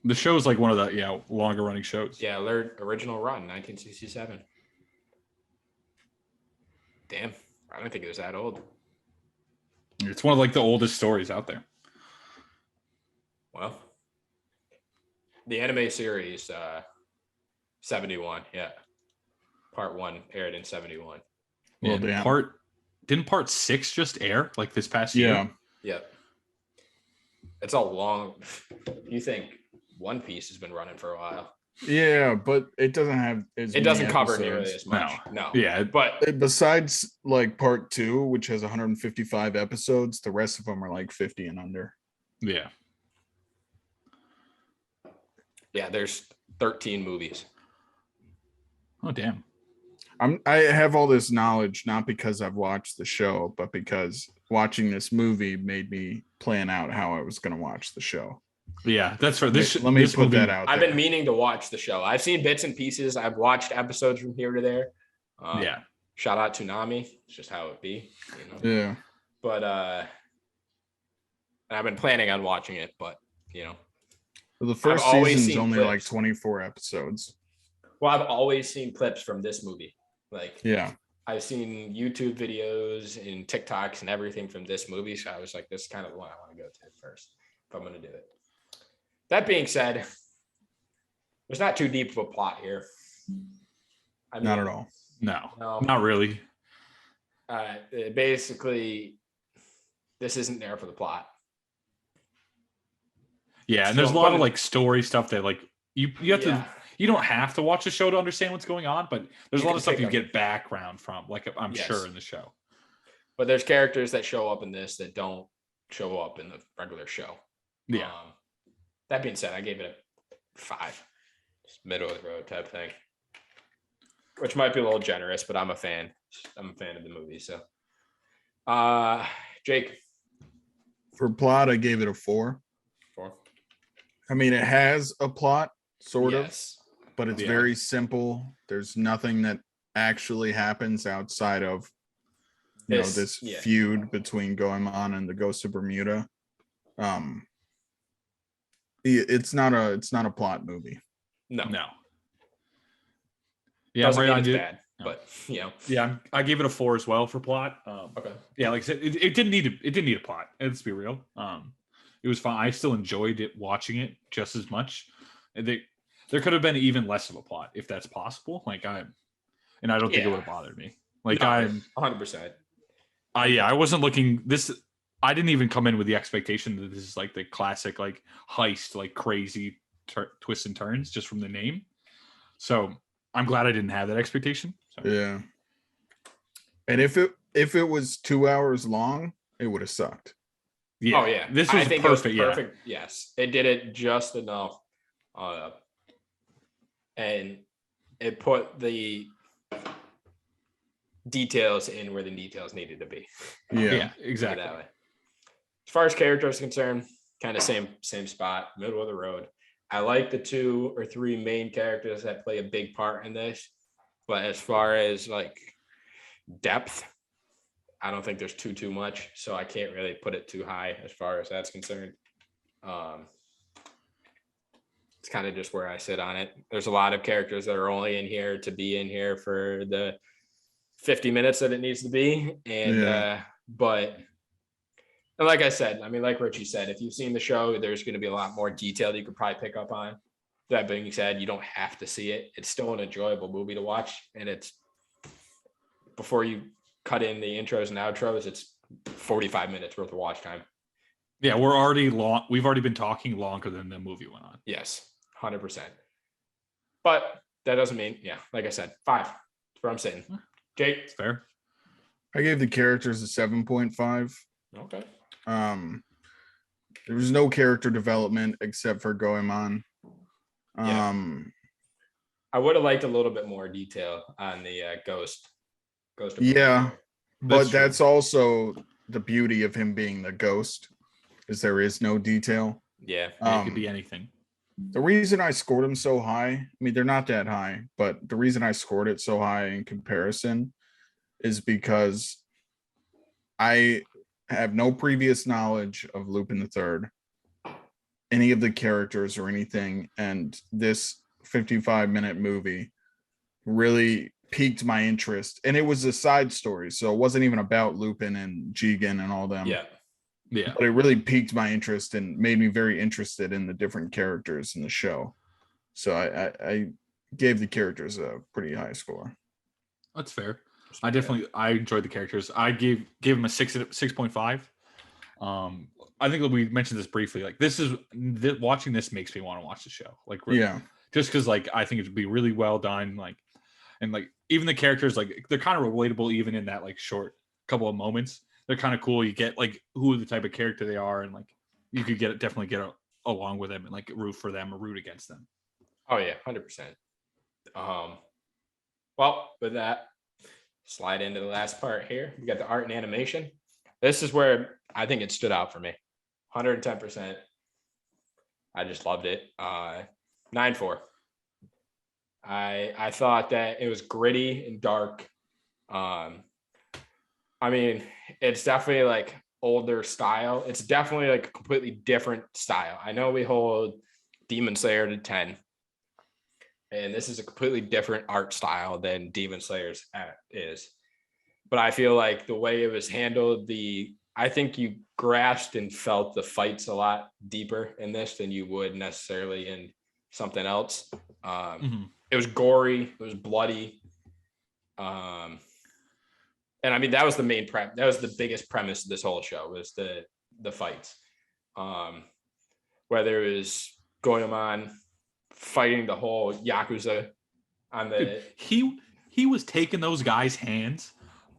the show is like one of the longer running shows. Yeah, their original run, 1967. Damn, I don't think it was that old. It's one of like the oldest stories out there. Well, the anime series, 71. Yeah. Part 1 aired in 71. Well, didn't part 6 just air like this past year? Yeah. It's a long. You think One Piece has been running for a while? Yeah, but it doesn't have it doesn't cover nearly as much. No. Yeah, but besides like part 2, which has 155 episodes, the rest of them are like 50 and under. Yeah. Yeah, there's 13 movies. Oh damn. I have all this knowledge not because I've watched the show, but because watching this movie made me plan out how I was going to watch the show. Yeah, that's right. Let me put that out. I've been meaning to watch the show. I've seen bits and pieces. I've watched episodes from here to there. Shout out to Nami. It's just how it be. Yeah. But I've been planning on watching it, but the first season's only like 24 episodes. Well, I've always seen clips from this movie. Like, yeah, I've seen YouTube videos and TikToks and everything from this movie. So I was like, this is kind of the one I want to go to first if I'm going to do it. That being said, there's not too deep of a plot here. I mean, not at all. No, not really. Basically, this isn't there for the plot. Yeah, and there's a lot of like story stuff that like you have to. You don't have to watch the show to understand what's going on, but there's a lot of stuff you get background from, like I'm sure in the show. But there's characters that show up in this that don't show up in the regular show. Yeah. That being said, I gave it a 5, just middle of the road type thing, which might be a little generous, but I'm a fan. I'm a fan of the movie. So, Jake, for plot, I gave it a 4. 4. I mean, it has a plot, sort of. But it's very simple. There's nothing that actually happens outside of this feud between Goemon and the Ghost of Bermuda. It's not a plot movie. No. Yeah, Doesn't I'm mean right it's on you. bad, but Yeah, I gave it a 4 as well for plot. Okay. Yeah, like I said, it didn't need a plot. Let's be real. It was fun. I still enjoyed it watching it just as much. There could have been even less of a plot if that's possible. Like I don't think it would have bothered me. Like no, I'm 100%. I wasn't looking this. I didn't even come in with the expectation that this is like the classic like heist, like crazy twists and turns just from the name. So I'm glad I didn't have that expectation. So. Yeah. And if it was 2 hours long, it would have sucked. Yeah. Oh yeah, This was perfect. It was perfect. Yeah. Yes, it did it just enough, and it put the details in where the details needed to be. Yeah, exactly. That way. As far as characters concerned, kind of same spot, middle of the road. I like the 2 or 3 main characters that play a big part in this, but as far as like depth, I don't think there's too much, so I can't really put it too high as far as that's concerned. It's kind of just where I sit on it. There's a lot of characters that are only in here to be in here for the 50 minutes that it needs to be, and but like I said, I mean, like Richie said, if you've seen the show, there's going to be a lot more detail that you could probably pick up on. That being said, you don't have to see it. It's still an enjoyable movie to watch, and it's before you cut in the intros and outros, it's 45 minutes worth of watch time. Yeah, we're already long. We've already been talking longer than the movie went on. Yes, 100%. But that doesn't mean, like I said, 5. That's where I'm sitting. Jake, it's fair. I gave the characters a 7.5. Okay. There was no character development except for Goemon. I would have liked a little bit more detail on the ghost. Yeah, but that's also the beauty of him being the ghost, is there is no detail. Yeah, it could be anything. The reason I scored him so high, I mean, they're not that high, but the reason I scored it so high in comparison is because I have no previous knowledge of Lupin the Third, any of the characters or anything, and this 55-minute movie really piqued my interest. And it was a side story, so it wasn't even about Lupin and Jigen and all them. Yeah. But it really piqued my interest and made me very interested in the different characters in the show. So I gave the characters a pretty high score. That's fair. I enjoyed the characters. I gave him a 6.5. I think that we mentioned this briefly. Like watching this makes me want to watch the show. Like just because like I think it would be really well done. Like and like even the characters, like they're kind of relatable even in that like short couple of moments. They're kind of cool. You get like who the type of character they are, and like you could definitely get along with them and like root for them or root against them. Oh yeah, 100%. Well, with that, slide into the last part here. We got the art and animation. This is where I think it stood out for me. 110%. I just loved it. 9.4. I thought that it was gritty and dark. I mean, it's definitely like older style. It's definitely like a completely different style. I know we hold Demon Slayer to 10, and this is a completely different art style than Demon Slayer's is. But I feel like the way it was handled, I think you grasped and felt the fights a lot deeper in this than you would necessarily in something else. It was gory, it was bloody. And I mean, that was the main that was the biggest premise of this whole show, was the fights. Whether it was Goemon fighting the whole Yakuza on the... He was taking those guys' hands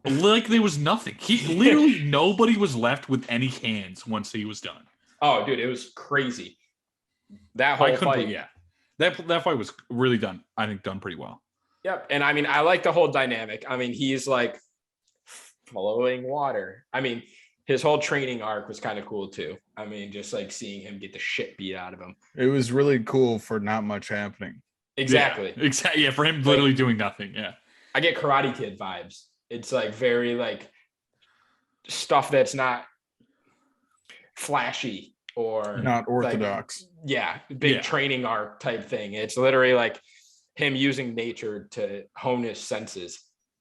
like there was nothing. He literally nobody was left with any hands once he was done. Oh, dude, it was crazy. That whole fight. That fight was really done. I think done pretty well. Yep. And I mean, I like the whole dynamic. I mean, he's like flowing water. I mean, his whole training arc was kind of cool too. I mean, just like seeing him get the shit beat out of him. It was really cool for not much happening. Exactly. Yeah, exactly. Yeah, for him literally doing nothing. Yeah. I get Karate Kid vibes. It's like very like stuff that's not flashy or Not like, orthodox. big training arc type thing. It's literally like him using nature to hone his senses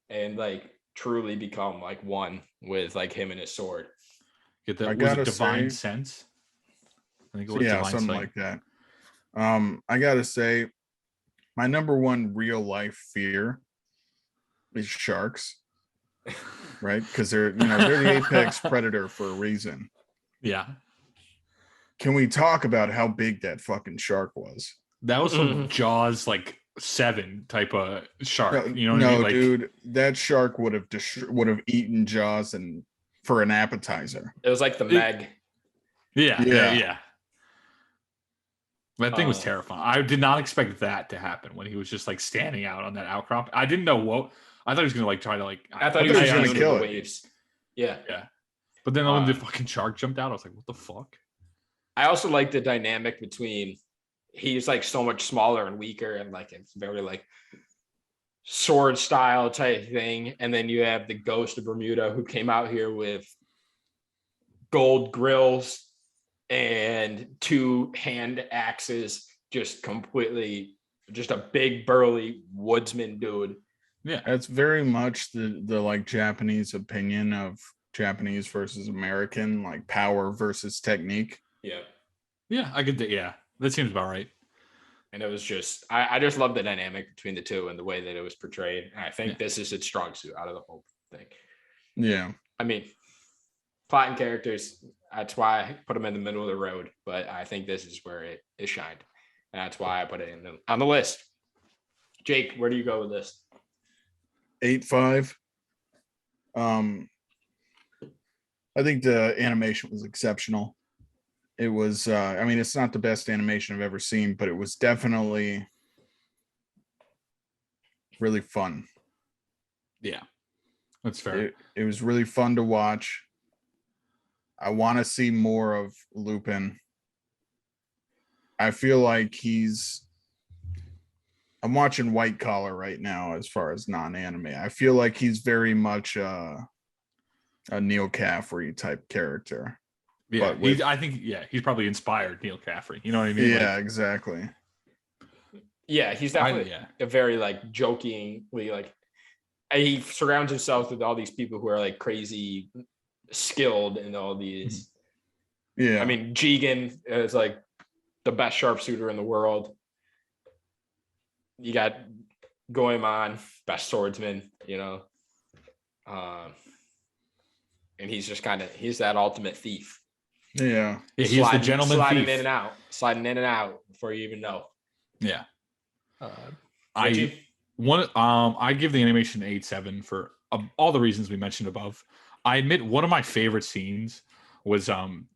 and like truly become like one with like him and his sword. Get that? I Was it gotta divine say- sense? I think it So, was yeah, divine something sight. like that. I gotta say, my number one real life fear is sharks, right? Because they're they're the apex predator for a reason. Yeah, Can we talk about how big that fucking shark was? that was some Jaws like 7 type of shark. No, You know what I mean? Like, dude, that shark would have eaten Jaws and for an appetizer. It was like the Meg. Yeah. That thing was Uh, terrifying. I did not expect that to happen when he was just like standing out on that outcrop. I didn't know what. I thought he was gonna like try to like. I thought he thought was he was immune gonna to kill the it. waves. Yeah. But then when the fucking shark jumped out, I was like, "What the fuck?" I also like the dynamic between he's like so much smaller and weaker and like it's very like sword style type thing. And then you have the Ghost of Bermuda who came out here with gold grills and 2 hand axes, just completely just a big burly woodsman dude. Yeah, That's very much the like Japanese opinion of Japanese versus American, like power versus technique. Yeah. I could. Yeah, that seems about right. And it was just I just love the dynamic between the two and the way that it was portrayed. And I think this is its strong suit out of the whole thing. Yeah. I mean, plot and characters, that's why I put them in the middle of the road, but I think this is where it shined. And that's why I put it on the list. Jake, where do you go with this? 8.5. I think the animation was exceptional. It was I mean, it's not the best animation I've ever seen, but it was definitely really fun. Yeah, that's fair. It was really fun to watch. I want to see more of Lupin. I feel like I'm watching White Collar right now as far as non-anime. I feel like he's very much a Neil Caffrey type character. Yeah, but with- I think he's probably inspired Neil Caffrey. You know what I mean? Yeah, Like, exactly. Yeah, he's definitely yeah. a very like jokingly like he surrounds himself with all these people who are like crazy skilled in all these. Yeah. I mean, Jigen is like the best sharpshooter in the world. You got Goemon, best swordsman, and he's just he's that ultimate thief. Yeah. He's the gentleman sliding thief. sliding in and out before you even know. Yeah. Richie? I give the animation 8.7 for all the reasons we mentioned above. I admit one of my favorite scenes was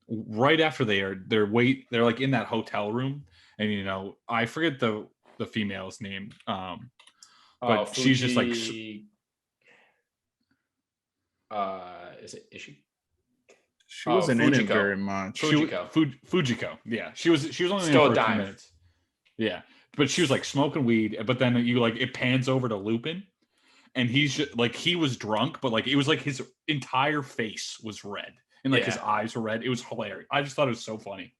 right after they're like in that hotel room, and I forget the female's name, but she's just like is it Ishi? She wasn't in it Fujiko. very much. Fujiko. Yeah, she was only Still in a for a few dime. minutes. Yeah, but she was like smoking weed, but then it pans over to Lupin, and he's just, like he was drunk, but like it was like his entire face was red and like his eyes were red. It was hilarious. I just thought it was so funny.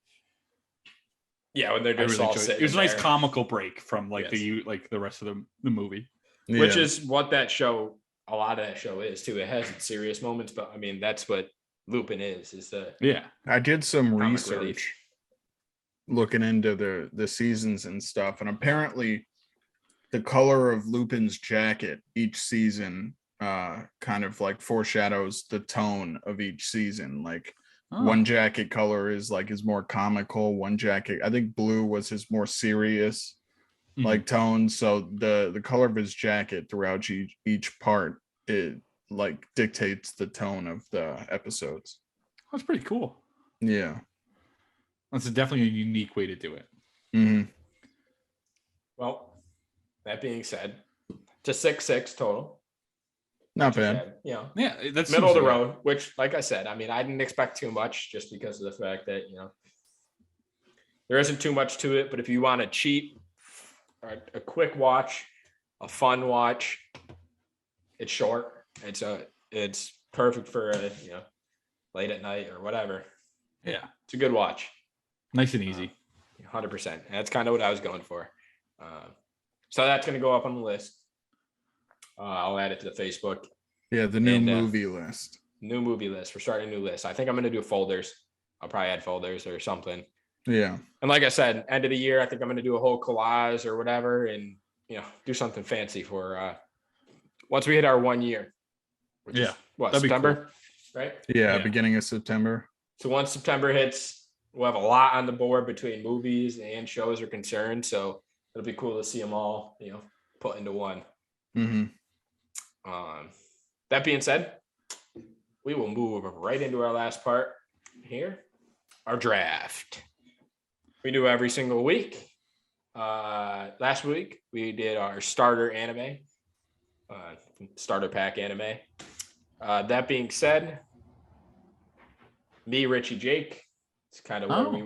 Yeah, when they're just all sitting. It was a nice there. comical break from like the rest of the movie, which is what a lot of that show is too. It has its serious moments, but I mean that's what Lupin is the I did some comic research relief. looking into the seasons and stuff, and apparently the color of Lupin's jacket each season kind of like foreshadows the tone of each season. Like one jacket color is more comical, one jacket, I think blue was his more serious like tone. So the color of his jacket throughout each part, it like dictates the tone of the episodes. That's pretty cool. Yeah, that's definitely a unique way to do it. Mm-hmm. Well, that being said, it's a 6.6 total. Not bad. Yeah, that's middle of the road. Which, like I said, I mean, I didn't expect too much just because of the fact that there isn't too much to it. But if you want to cheat, a quick watch, a fun watch, it's short. It's perfect for late at night or whatever. Yeah, it's a good watch. Nice and easy. 100%. That's kind of what I was going for. So that's going to go up on the list. I'll add it to the Facebook. Yeah, the new movie list. New movie list. We're starting a new list. I think I'm going to do folders. I'll probably add folders or something. Yeah. And like I said, end of the year, I think I'm going to do a whole collage or whatever and, do something fancy for once we hit our 1 year. Which is what, September? Cool. Right? Yeah, beginning of September. So once September hits, we'll have a lot on the board between movies and shows are concerned. So it'll be cool to see them all, put into one. Mm-hmm. That being said, we will move right into our last part here, our draft. We do every single week. Last week, we did our starter anime, starter pack anime. That being said, me, Richie, Jake, it's kind of where we,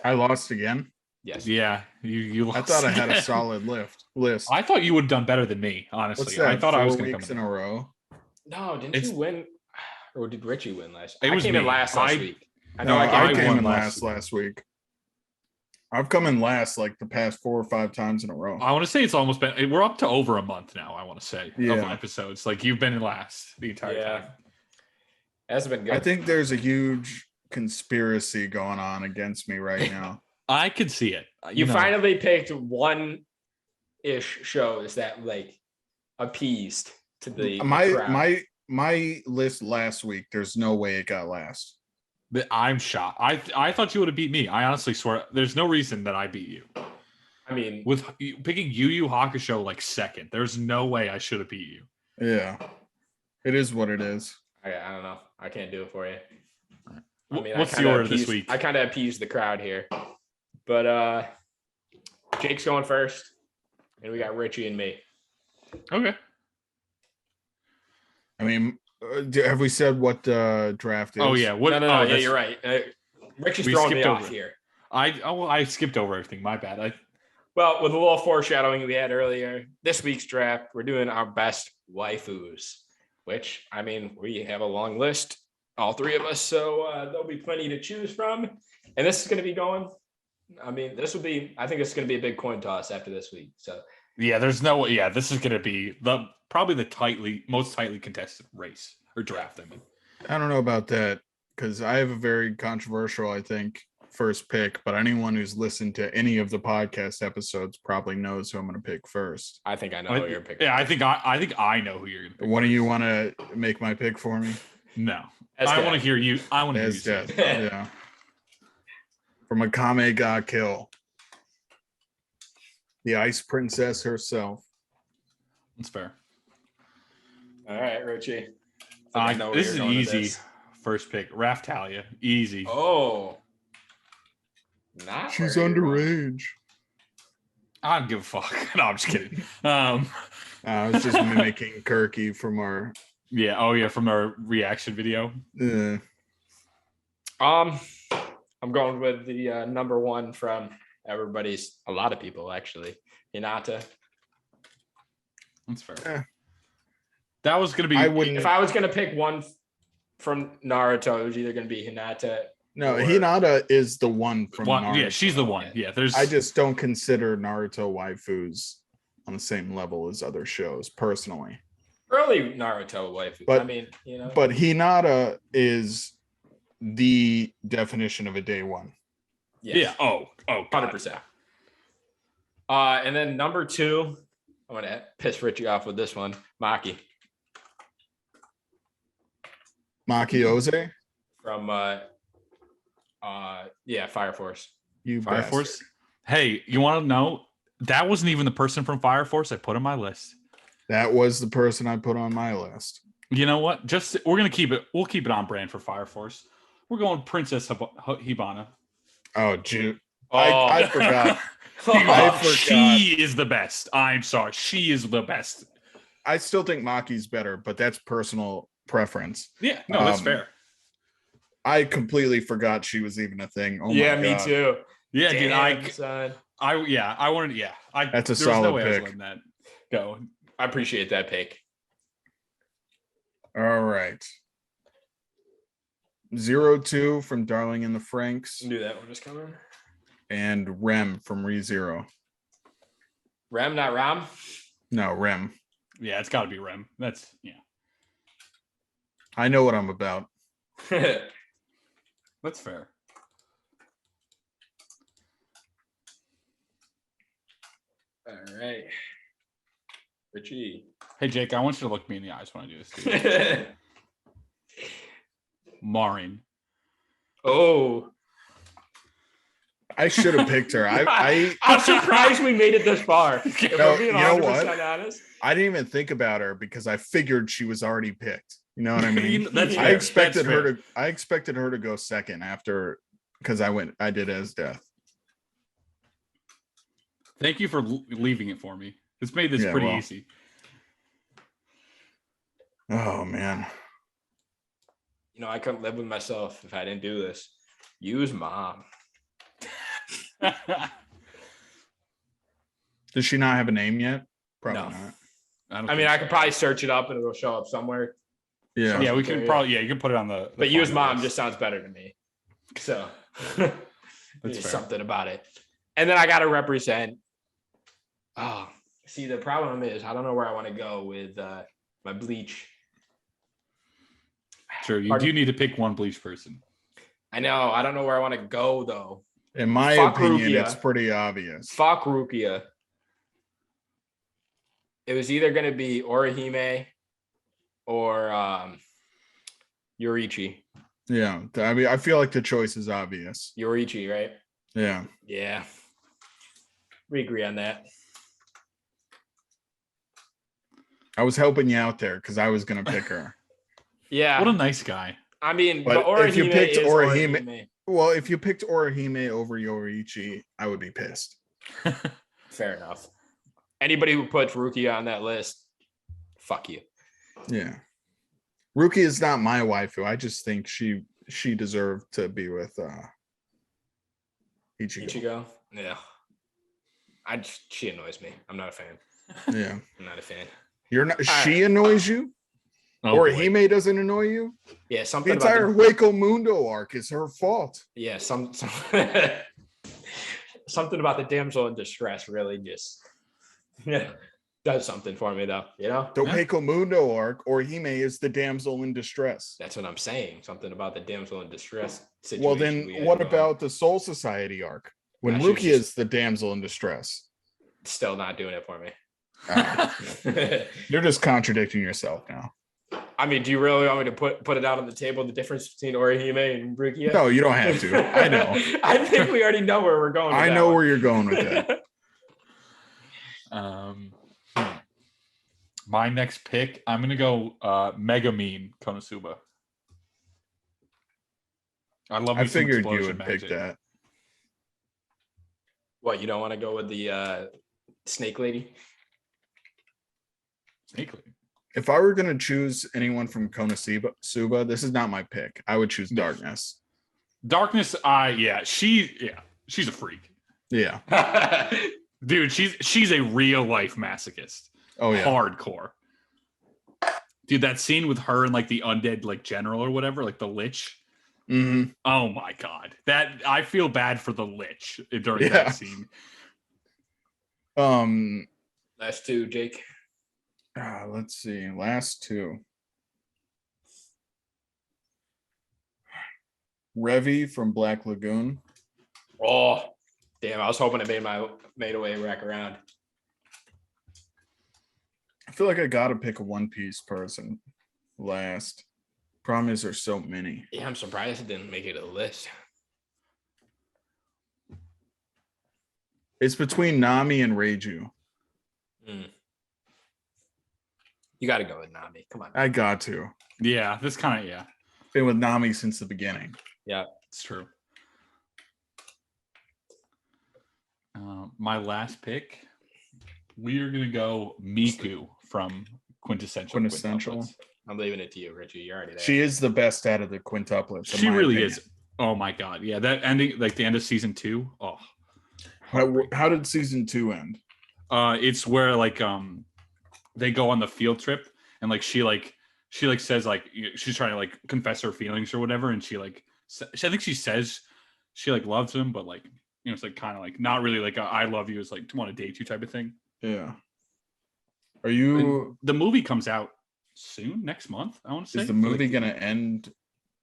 I lost again. Yes. Yeah, you lost. I thought I had again. a solid list. I thought you would have done better than me, honestly. What's that, I thought I was 4 going to weeks come in a row. No, didn't you win? Or did Richie win last? It was I came in me. last week. I No, know I came won in last week. I've come in last like the past 4 or 5 times in a row. I want to say it's almost been. We're up to over a month now. I want to say of episodes. Like you've been in last the entire time. That's been good. I think there's a huge conspiracy going on against me right now. I could see it. You finally picked one-ish shows that like appeased to the crowd. My list last week. There's no way it got last. But I'm shocked. I thought you would have beat me. I honestly swear there's no reason that I beat you. I mean, with picking Yu Yu Hakusho like second, there's no way I should have beat you. Yeah, it is what it is. I don't know. I can't do it for you. I mean, what's the order this week? I kind of appeased the crowd here, but Jake's going first, and we got Richie and me. Okay. I mean, have we said what draft is? Oh yeah. What? No. Yeah, you're right. Richie's throwing me off here. I skipped over everything. My bad. Well, with a little foreshadowing we had earlier, this week's draft, we're doing our best waifus, which, I mean, we have a long list, all 3 of us, so there'll be plenty to choose from. And this is going to be going, I think it's going to be a big coin toss after this week. So yeah, there's no way. Yeah, this is going to be probably the most tightly contested race or draft. I mean, I don't know about that because I have a very controversial, I think, first pick, but anyone who's listened to any of the podcast episodes probably knows who I'm going to pick first. I think I know who you're picking. Yeah, I think I know who you're going to pick. One of you want to make my pick for me? No. I want to hear you. I want to hear you say it. Yeah. From Akame ga Kill. The Ice Princess herself. That's fair. All right, Richie. This is an easy first pick. Raftalia. Easy. Oh. She's underage. I don't give a fuck. No, I'm just kidding. I was just mimicking Kirky from our from our reaction video. I'm going with the number 1 from a lot of people actually, Hinata. That's fair. That was gonna be. If I was gonna pick one from Naruto, it was either gonna be Hinata. No, Hinata is the one from Naruto. Yeah, she's the one. Yeah, I just don't consider Naruto waifus on the same level as other shows, personally. Early Naruto waifu. But, I mean, But Hinata is the definition of a day one. Yes. Yeah. Oh, 100%. And then number 2, I'm gonna piss Richie off with this one, Maki. Maki Oze? From Fire Force. Fire Force. Hey, you want to know? That wasn't even the person from Fire Force I put on my list. That was the person I put on my list. You know what? We're gonna keep it. We'll keep it on brand for Fire Force. We're going Princess Hibana. Oh, Jude. I forgot. She is the best. I'm sorry. She is the best. I still think Maki's better, but that's personal preference. Yeah, no, that's fair. I completely forgot she was even a thing. Oh yeah, my God. Me too. Yeah, Damn, dude. son. I wanted. Yeah, that's a there solid was no way pick. I was letting that go. I appreciate that pick. All right. 02 from Darling in the Franks, Knew that one was coming. and Rem from ReZero. Rem, not Ram. No, Rem. Yeah, it's got to be Rem. That's I know what I'm about. that's fair. All right, Richie. Hey Jake, I want you to look me in the eyes when I do this to you. Maureen. Oh, I should have picked her. I'm surprised we made it this far. If No, we're being you know 100% what? honest. I didn't even think about her because I figured she was already picked. You know what I mean? That's I fair. expected That's her fair. I expected her to go second after because I did as death. Thank you for leaving it for me. It's made this Yeah, pretty well. easy. Oh man. You know, I couldn't live with myself if I didn't do this. Use mom. Does she not have a name yet? Probably No. not. I mean, I could probably search it up and it'll show up somewhere. Yeah. Yeah, we can Okay, probably. Yeah, you can put it on the But use final mom list. just sounds better to me. So That's there's fair. something about it. And then I got to represent. Oh, see, the problem is I don't know where I want to go with my bleach. True. You Pardon? do need to pick one bleach person. I know. I don't know where I want to go, though. In my Fuck opinion, Rukia. it's pretty obvious. Fuck Rukia. It was either going to be Orihime or Yorichi. Yeah. I mean, I feel like the choice is obvious. Yorichi, right? Yeah. Yeah. We agree on that. I was helping you out there because I was gonna pick her. Yeah. What a nice guy. I mean, But but if you Orihime picked is Orihime- Orihime. Well, if you picked Orihime over Yoriichi, I would be pissed. Fair enough. Anybody who puts Rukia on that list, fuck you. Yeah. Rukia is not my waifu. I just think she deserved to be with Ichigo. Ichigo? Yeah. She annoys me. I'm not a fan. Yeah. I'm not a fan. You're not right. she annoys you? Oh, Or boy. Hime doesn't annoy you? Yeah, The something entire about Hueco Mundo arc is her fault. something about the damsel in distress really just does something for me though, you know? The Yeah. Hueco Mundo arc, or Hime is the damsel in distress. That's what I'm saying. Something about the damsel in distress situation. Well, then we had what going. about the Soul Society arc? When Nah, she was Rukia is the damsel in distress. Still not doing it for me. You're just contradicting yourself now. I mean, do you really want me to put it out on the table, the difference between Orihime and Rukia? No, you don't have to. I know. I think we already know where we're going. I know where you're going with that. My next pick, I'm gonna go Megamine Konosuba. I love. I me some figured you explosion would pick magic. that. What, you don't want to go with the snake lady? Snake Lady. If I were gonna choose anyone from Konosuba, this is not my pick. I would choose No. Darkness. Darkness. She's a freak, Yeah. dude. She's a real life masochist. Oh yeah. Hardcore. Dude, that scene with her and like the undead like general or whatever, like the lich. hmm Oh my god. That I feel bad for the lich during Yeah. that scene. Last two, Jake. Let's see. Last two. Revi from Black Lagoon. Oh, damn! I was hoping it made a way back around. I feel like I gotta pick a One Piece person last. Problem is there's so many. Yeah, I'm surprised it didn't make it to the list. It's between Nami and Reiju. You got to go with Nami. Come on. I got to. Yeah, this kind of Been with Nami since the beginning. Yeah. it's true. My last pick, we are gonna go Miku from Quintessential. Quintessential. Quintuplets. I'm leaving it to you, Richie. You're already there. She is the best out of the quintuplets. in She my really opinion. is. Oh my god, yeah, that ending, like the end of season 2. Oh, How did season 2 end? it's where like they go on the field trip and like she she like says like she's trying to like confess her feelings or whatever, and she like I think she says she like loves him, but like it's like kind of like not really like a, I love you, is like to want to date you type of thing. Yeah. Are you? And the movie comes out soon, next month. I want to say. Is the movie gonna end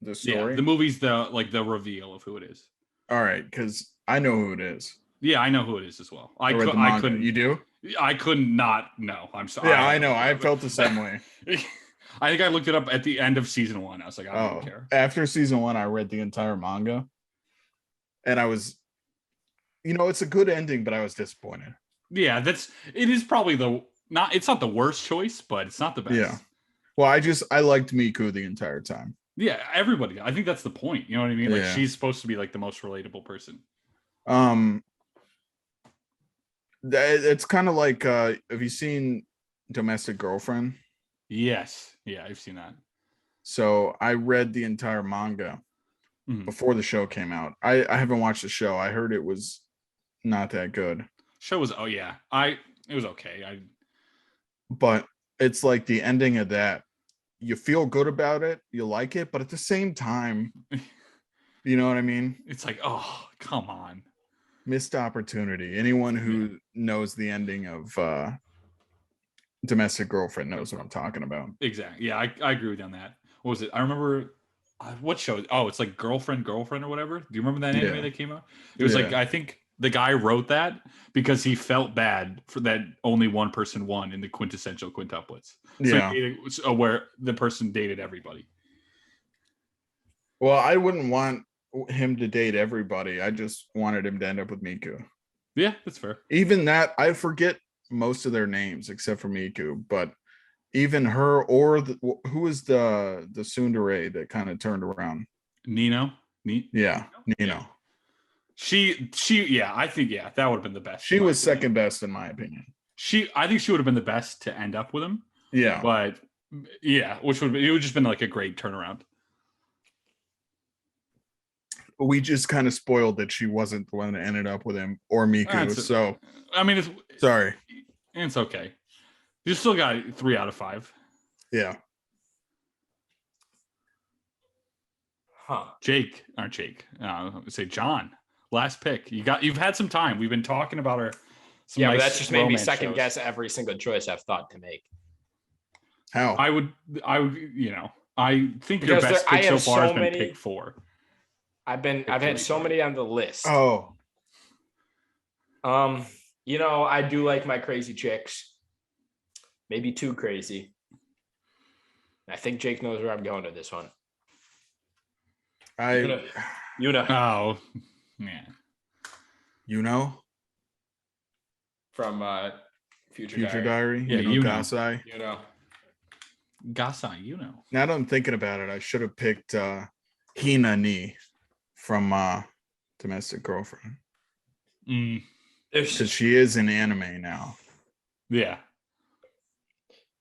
the story? Yeah, the movie's the reveal of who it is. All right, because I know who it is. Yeah, I know who it is as well. I couldn't. You do? I could not know. I'm sorry. Yeah, I know. I felt the same way. I think I looked it up at the end of season 1. I was like, I don't care. After season 1, I read the entire manga, and I was, it's a good ending, but I was disappointed. Yeah, it is probably it's not the worst choice, but it's not the best. Yeah. Well, I liked Miku the entire time. Yeah, everybody. I think that's the point. You know what I mean? Like she's supposed to be like the most relatable person. It's kind of like have you seen Domestic Girlfriend? Yes. Yeah, I've seen that. So I read the entire manga before the show came out. I haven't watched the show. I heard it was not that good. Show was it was okay. But it's like the ending of that. You feel good about it, you like it, but at the same time, you know what I mean? It's like, oh, come on. Missed opportunity. Anyone who knows the ending of Domestic Girlfriend knows what I'm talking about. Exactly. Yeah, I agree with you on that. What was it? I remember what show? Oh, it's like Girlfriend or whatever. Do you remember that anime that came out? It was like, I think the guy wrote that because he felt bad for that only one person won in the quintessential quintuplets. So where the person dated everybody. Well, I wouldn't want him to date everybody. I just wanted him to end up with Miku. Yeah, that's fair. Even that, I forget most of their names except for Miku, but even her or who was the tsundere that kind of turned around? Nino. Yeah, Nino. Yeah. She I think that would have been the best. She was second best in my opinion. I think she would have been the best to end up with him. Yeah. But it would just been like a great turnaround. We just kind of spoiled that she wasn't the one that ended up with him or Miku. So I mean, sorry. It's okay. You still got 3 out of 5. Yeah. Huh. Jake. Say John. Last pick. You've had some time. We've been talking about her. Yeah, but that's just made me second guess every single choice I've thought to make. How? I would. I think your best pick so far has been pick 4. I've had so many on the list. Oh. I do like my crazy chicks. Maybe too crazy. I think Jake knows where I'm going to this one. Oh, man. From Future Diary. Yeah, Gasai. Gasai, Now that I'm thinking about it, I should have picked Hina Ni from Domestic Girlfriend. Because she is in anime now. Yeah.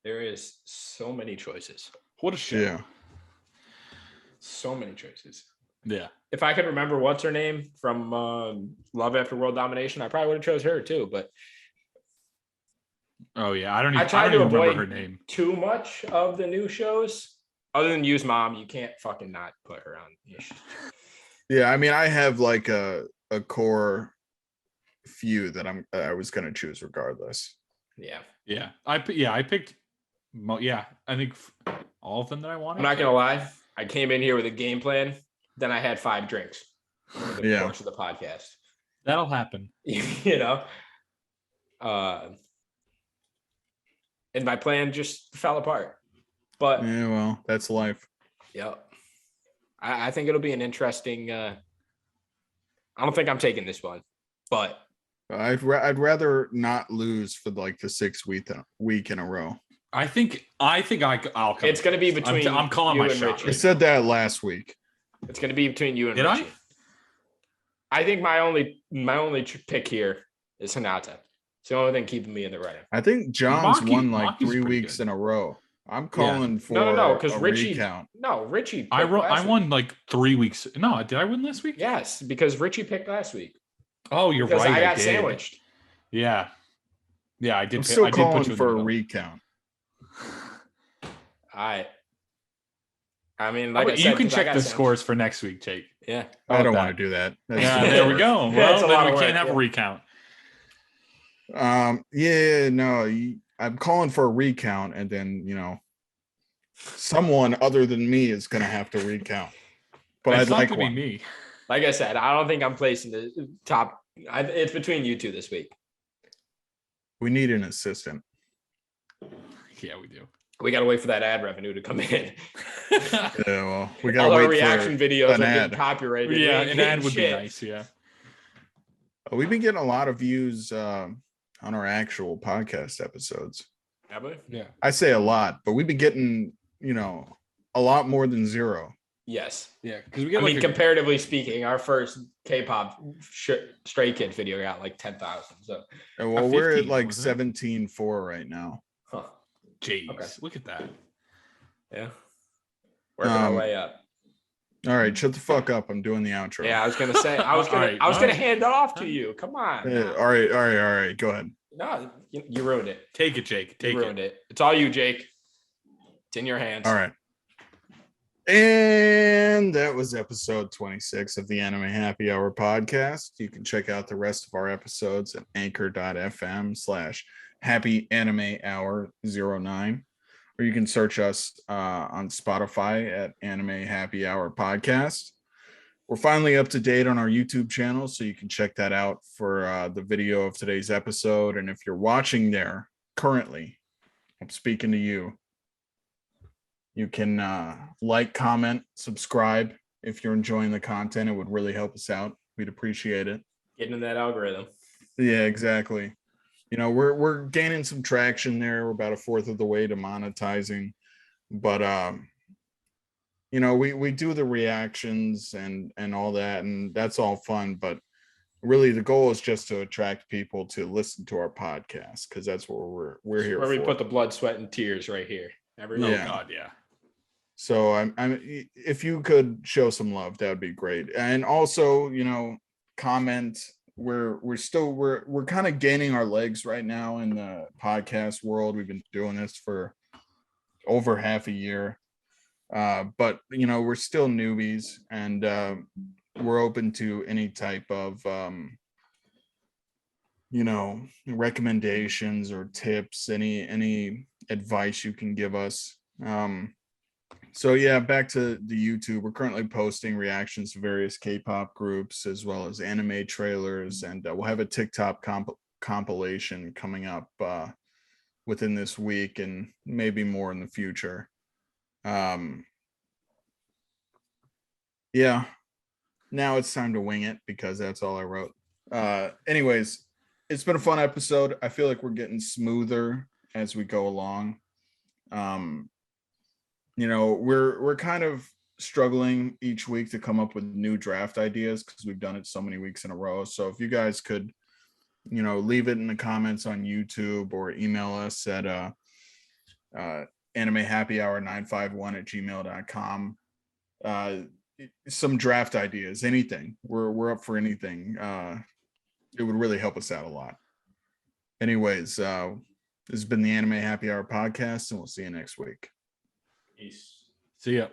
There is so many choices. What a show. Yeah. So many choices. Yeah. If I could remember what's her name from Love After World Domination, I probably would have chose her too. But oh yeah, I don't to even avoid remember her name. Too much of the new shows, other than Use Mom, you can't fucking not put her on. Yeah, I mean, I have like a core few that I was gonna choose regardless. Yeah. I picked. I think all of them that I wanted. I'm not gonna lie. I came in here with a game plan. Then I had 5 drinks over the course of the podcast. That'll happen. And my plan just fell apart. But yeah, well, that's life. Yep. I think it'll be an interesting. I don't think I'm taking this one, but I'd rather not lose for like the 6th week in a row. I think I'll come. It's going to be between. I'm calling my shot. Richie. I said that last week. It's going to be between you and Did Richie. I think my only pick here is Hinata. It's the only thing keeping me in the running. I think John's won like 3 weeks in a row. I'm calling for no, because Richie. recount. No, Richie. I won like 3 weeks. No, did I win last week? Yes, because Richie picked last week. Oh, you're right. I got sandwiched. Yeah, I did. I'm still calling for a recount. All right. I mean, like I said, you can 'cause I check got the some- scores for next week, Jake. Yeah. I don't that? want to do that. Yeah, there we go. Yeah, Well, it's a then lot we of work, can't have yeah. a recount. Yeah, no, I'm calling for a recount, and then someone other than me is gonna have to recount. But It's I'd not like gonna be one. me. Like I said, I don't think I'm placing the top. It's between you two this week. We need an assistant. Yeah, we do. We got to wait for that ad revenue to come in. Yeah, well, we gotta All our wait reaction for videos an are getting ad. copyrighted. We Yeah, ain't an getting ad would be shit. nice. Yeah. We've been getting a lot of views on our actual podcast episodes. Have we? Yeah. I say a lot, but we've been getting a lot more than 0. Yes. Yeah, because we I get mean, like comparatively speaking, our first K-pop Stray Kids video got like 10,000. So, Well, we're at 15, like wasn't 17.4 right now. huh? Jeez, Okay. look at that. Yeah. Working our way up. All right, shut the fuck up. I'm doing the outro. Yeah, I was gonna say, I was All gonna right. hand it off to you. Come on. All right. Go ahead. No, you ruined it. Take it, Jake. Take You it. ruined it. It's all you, Jake. It's in your hands. All right. And that was episode 26 of the Anime Happy Hour podcast. You can check out the rest of our episodes at anchor.fm/Happy Anime Hour 09. Or you can search us on Spotify at Anime Happy Hour Podcast. We're finally up to date on our YouTube channel, so you can check that out for the video of today's episode. And if you're watching there currently, I'm speaking to you. You can like, comment, subscribe if you're enjoying the content. It would really help us out. We'd appreciate it. Getting in that algorithm. Yeah, exactly. We're gaining some traction there. We're about 1/4 of the way to monetizing, but we do the reactions and all that, and that's all fun. But really, the goal is just to attract people to listen to our podcast, because that's what we're here Where for. we put the blood, sweat, and tears right here. Everyone. Yeah. Oh God, yeah. So I'm if you could show some love, that would be great. And also, comment. We're kind of gaining our legs right now in the podcast world. We've been doing this for over half a year. But we're still newbies, and we're open to any type of recommendations or tips, any advice you can give us. So yeah, back to the YouTube. We're currently posting reactions to various K-pop groups as well as anime trailers, and we'll have a TikTok compilation coming up within this week, and maybe more in the future. Yeah, now it's time to wing it, because that's all I wrote. Anyways, it's been a fun episode. I feel like we're getting smoother as we go along. We're kind of struggling each week to come up with new draft ideas, because we've done it so many weeks in a row. So if you guys could leave it in the comments on YouTube, or email us at animehappyhour951@gmail.com. Some draft ideas, anything. We're up for anything. It would really help us out a lot. Anyways, this has been the Anime Happy Hour podcast, and we'll see you next week. Peace. See ya.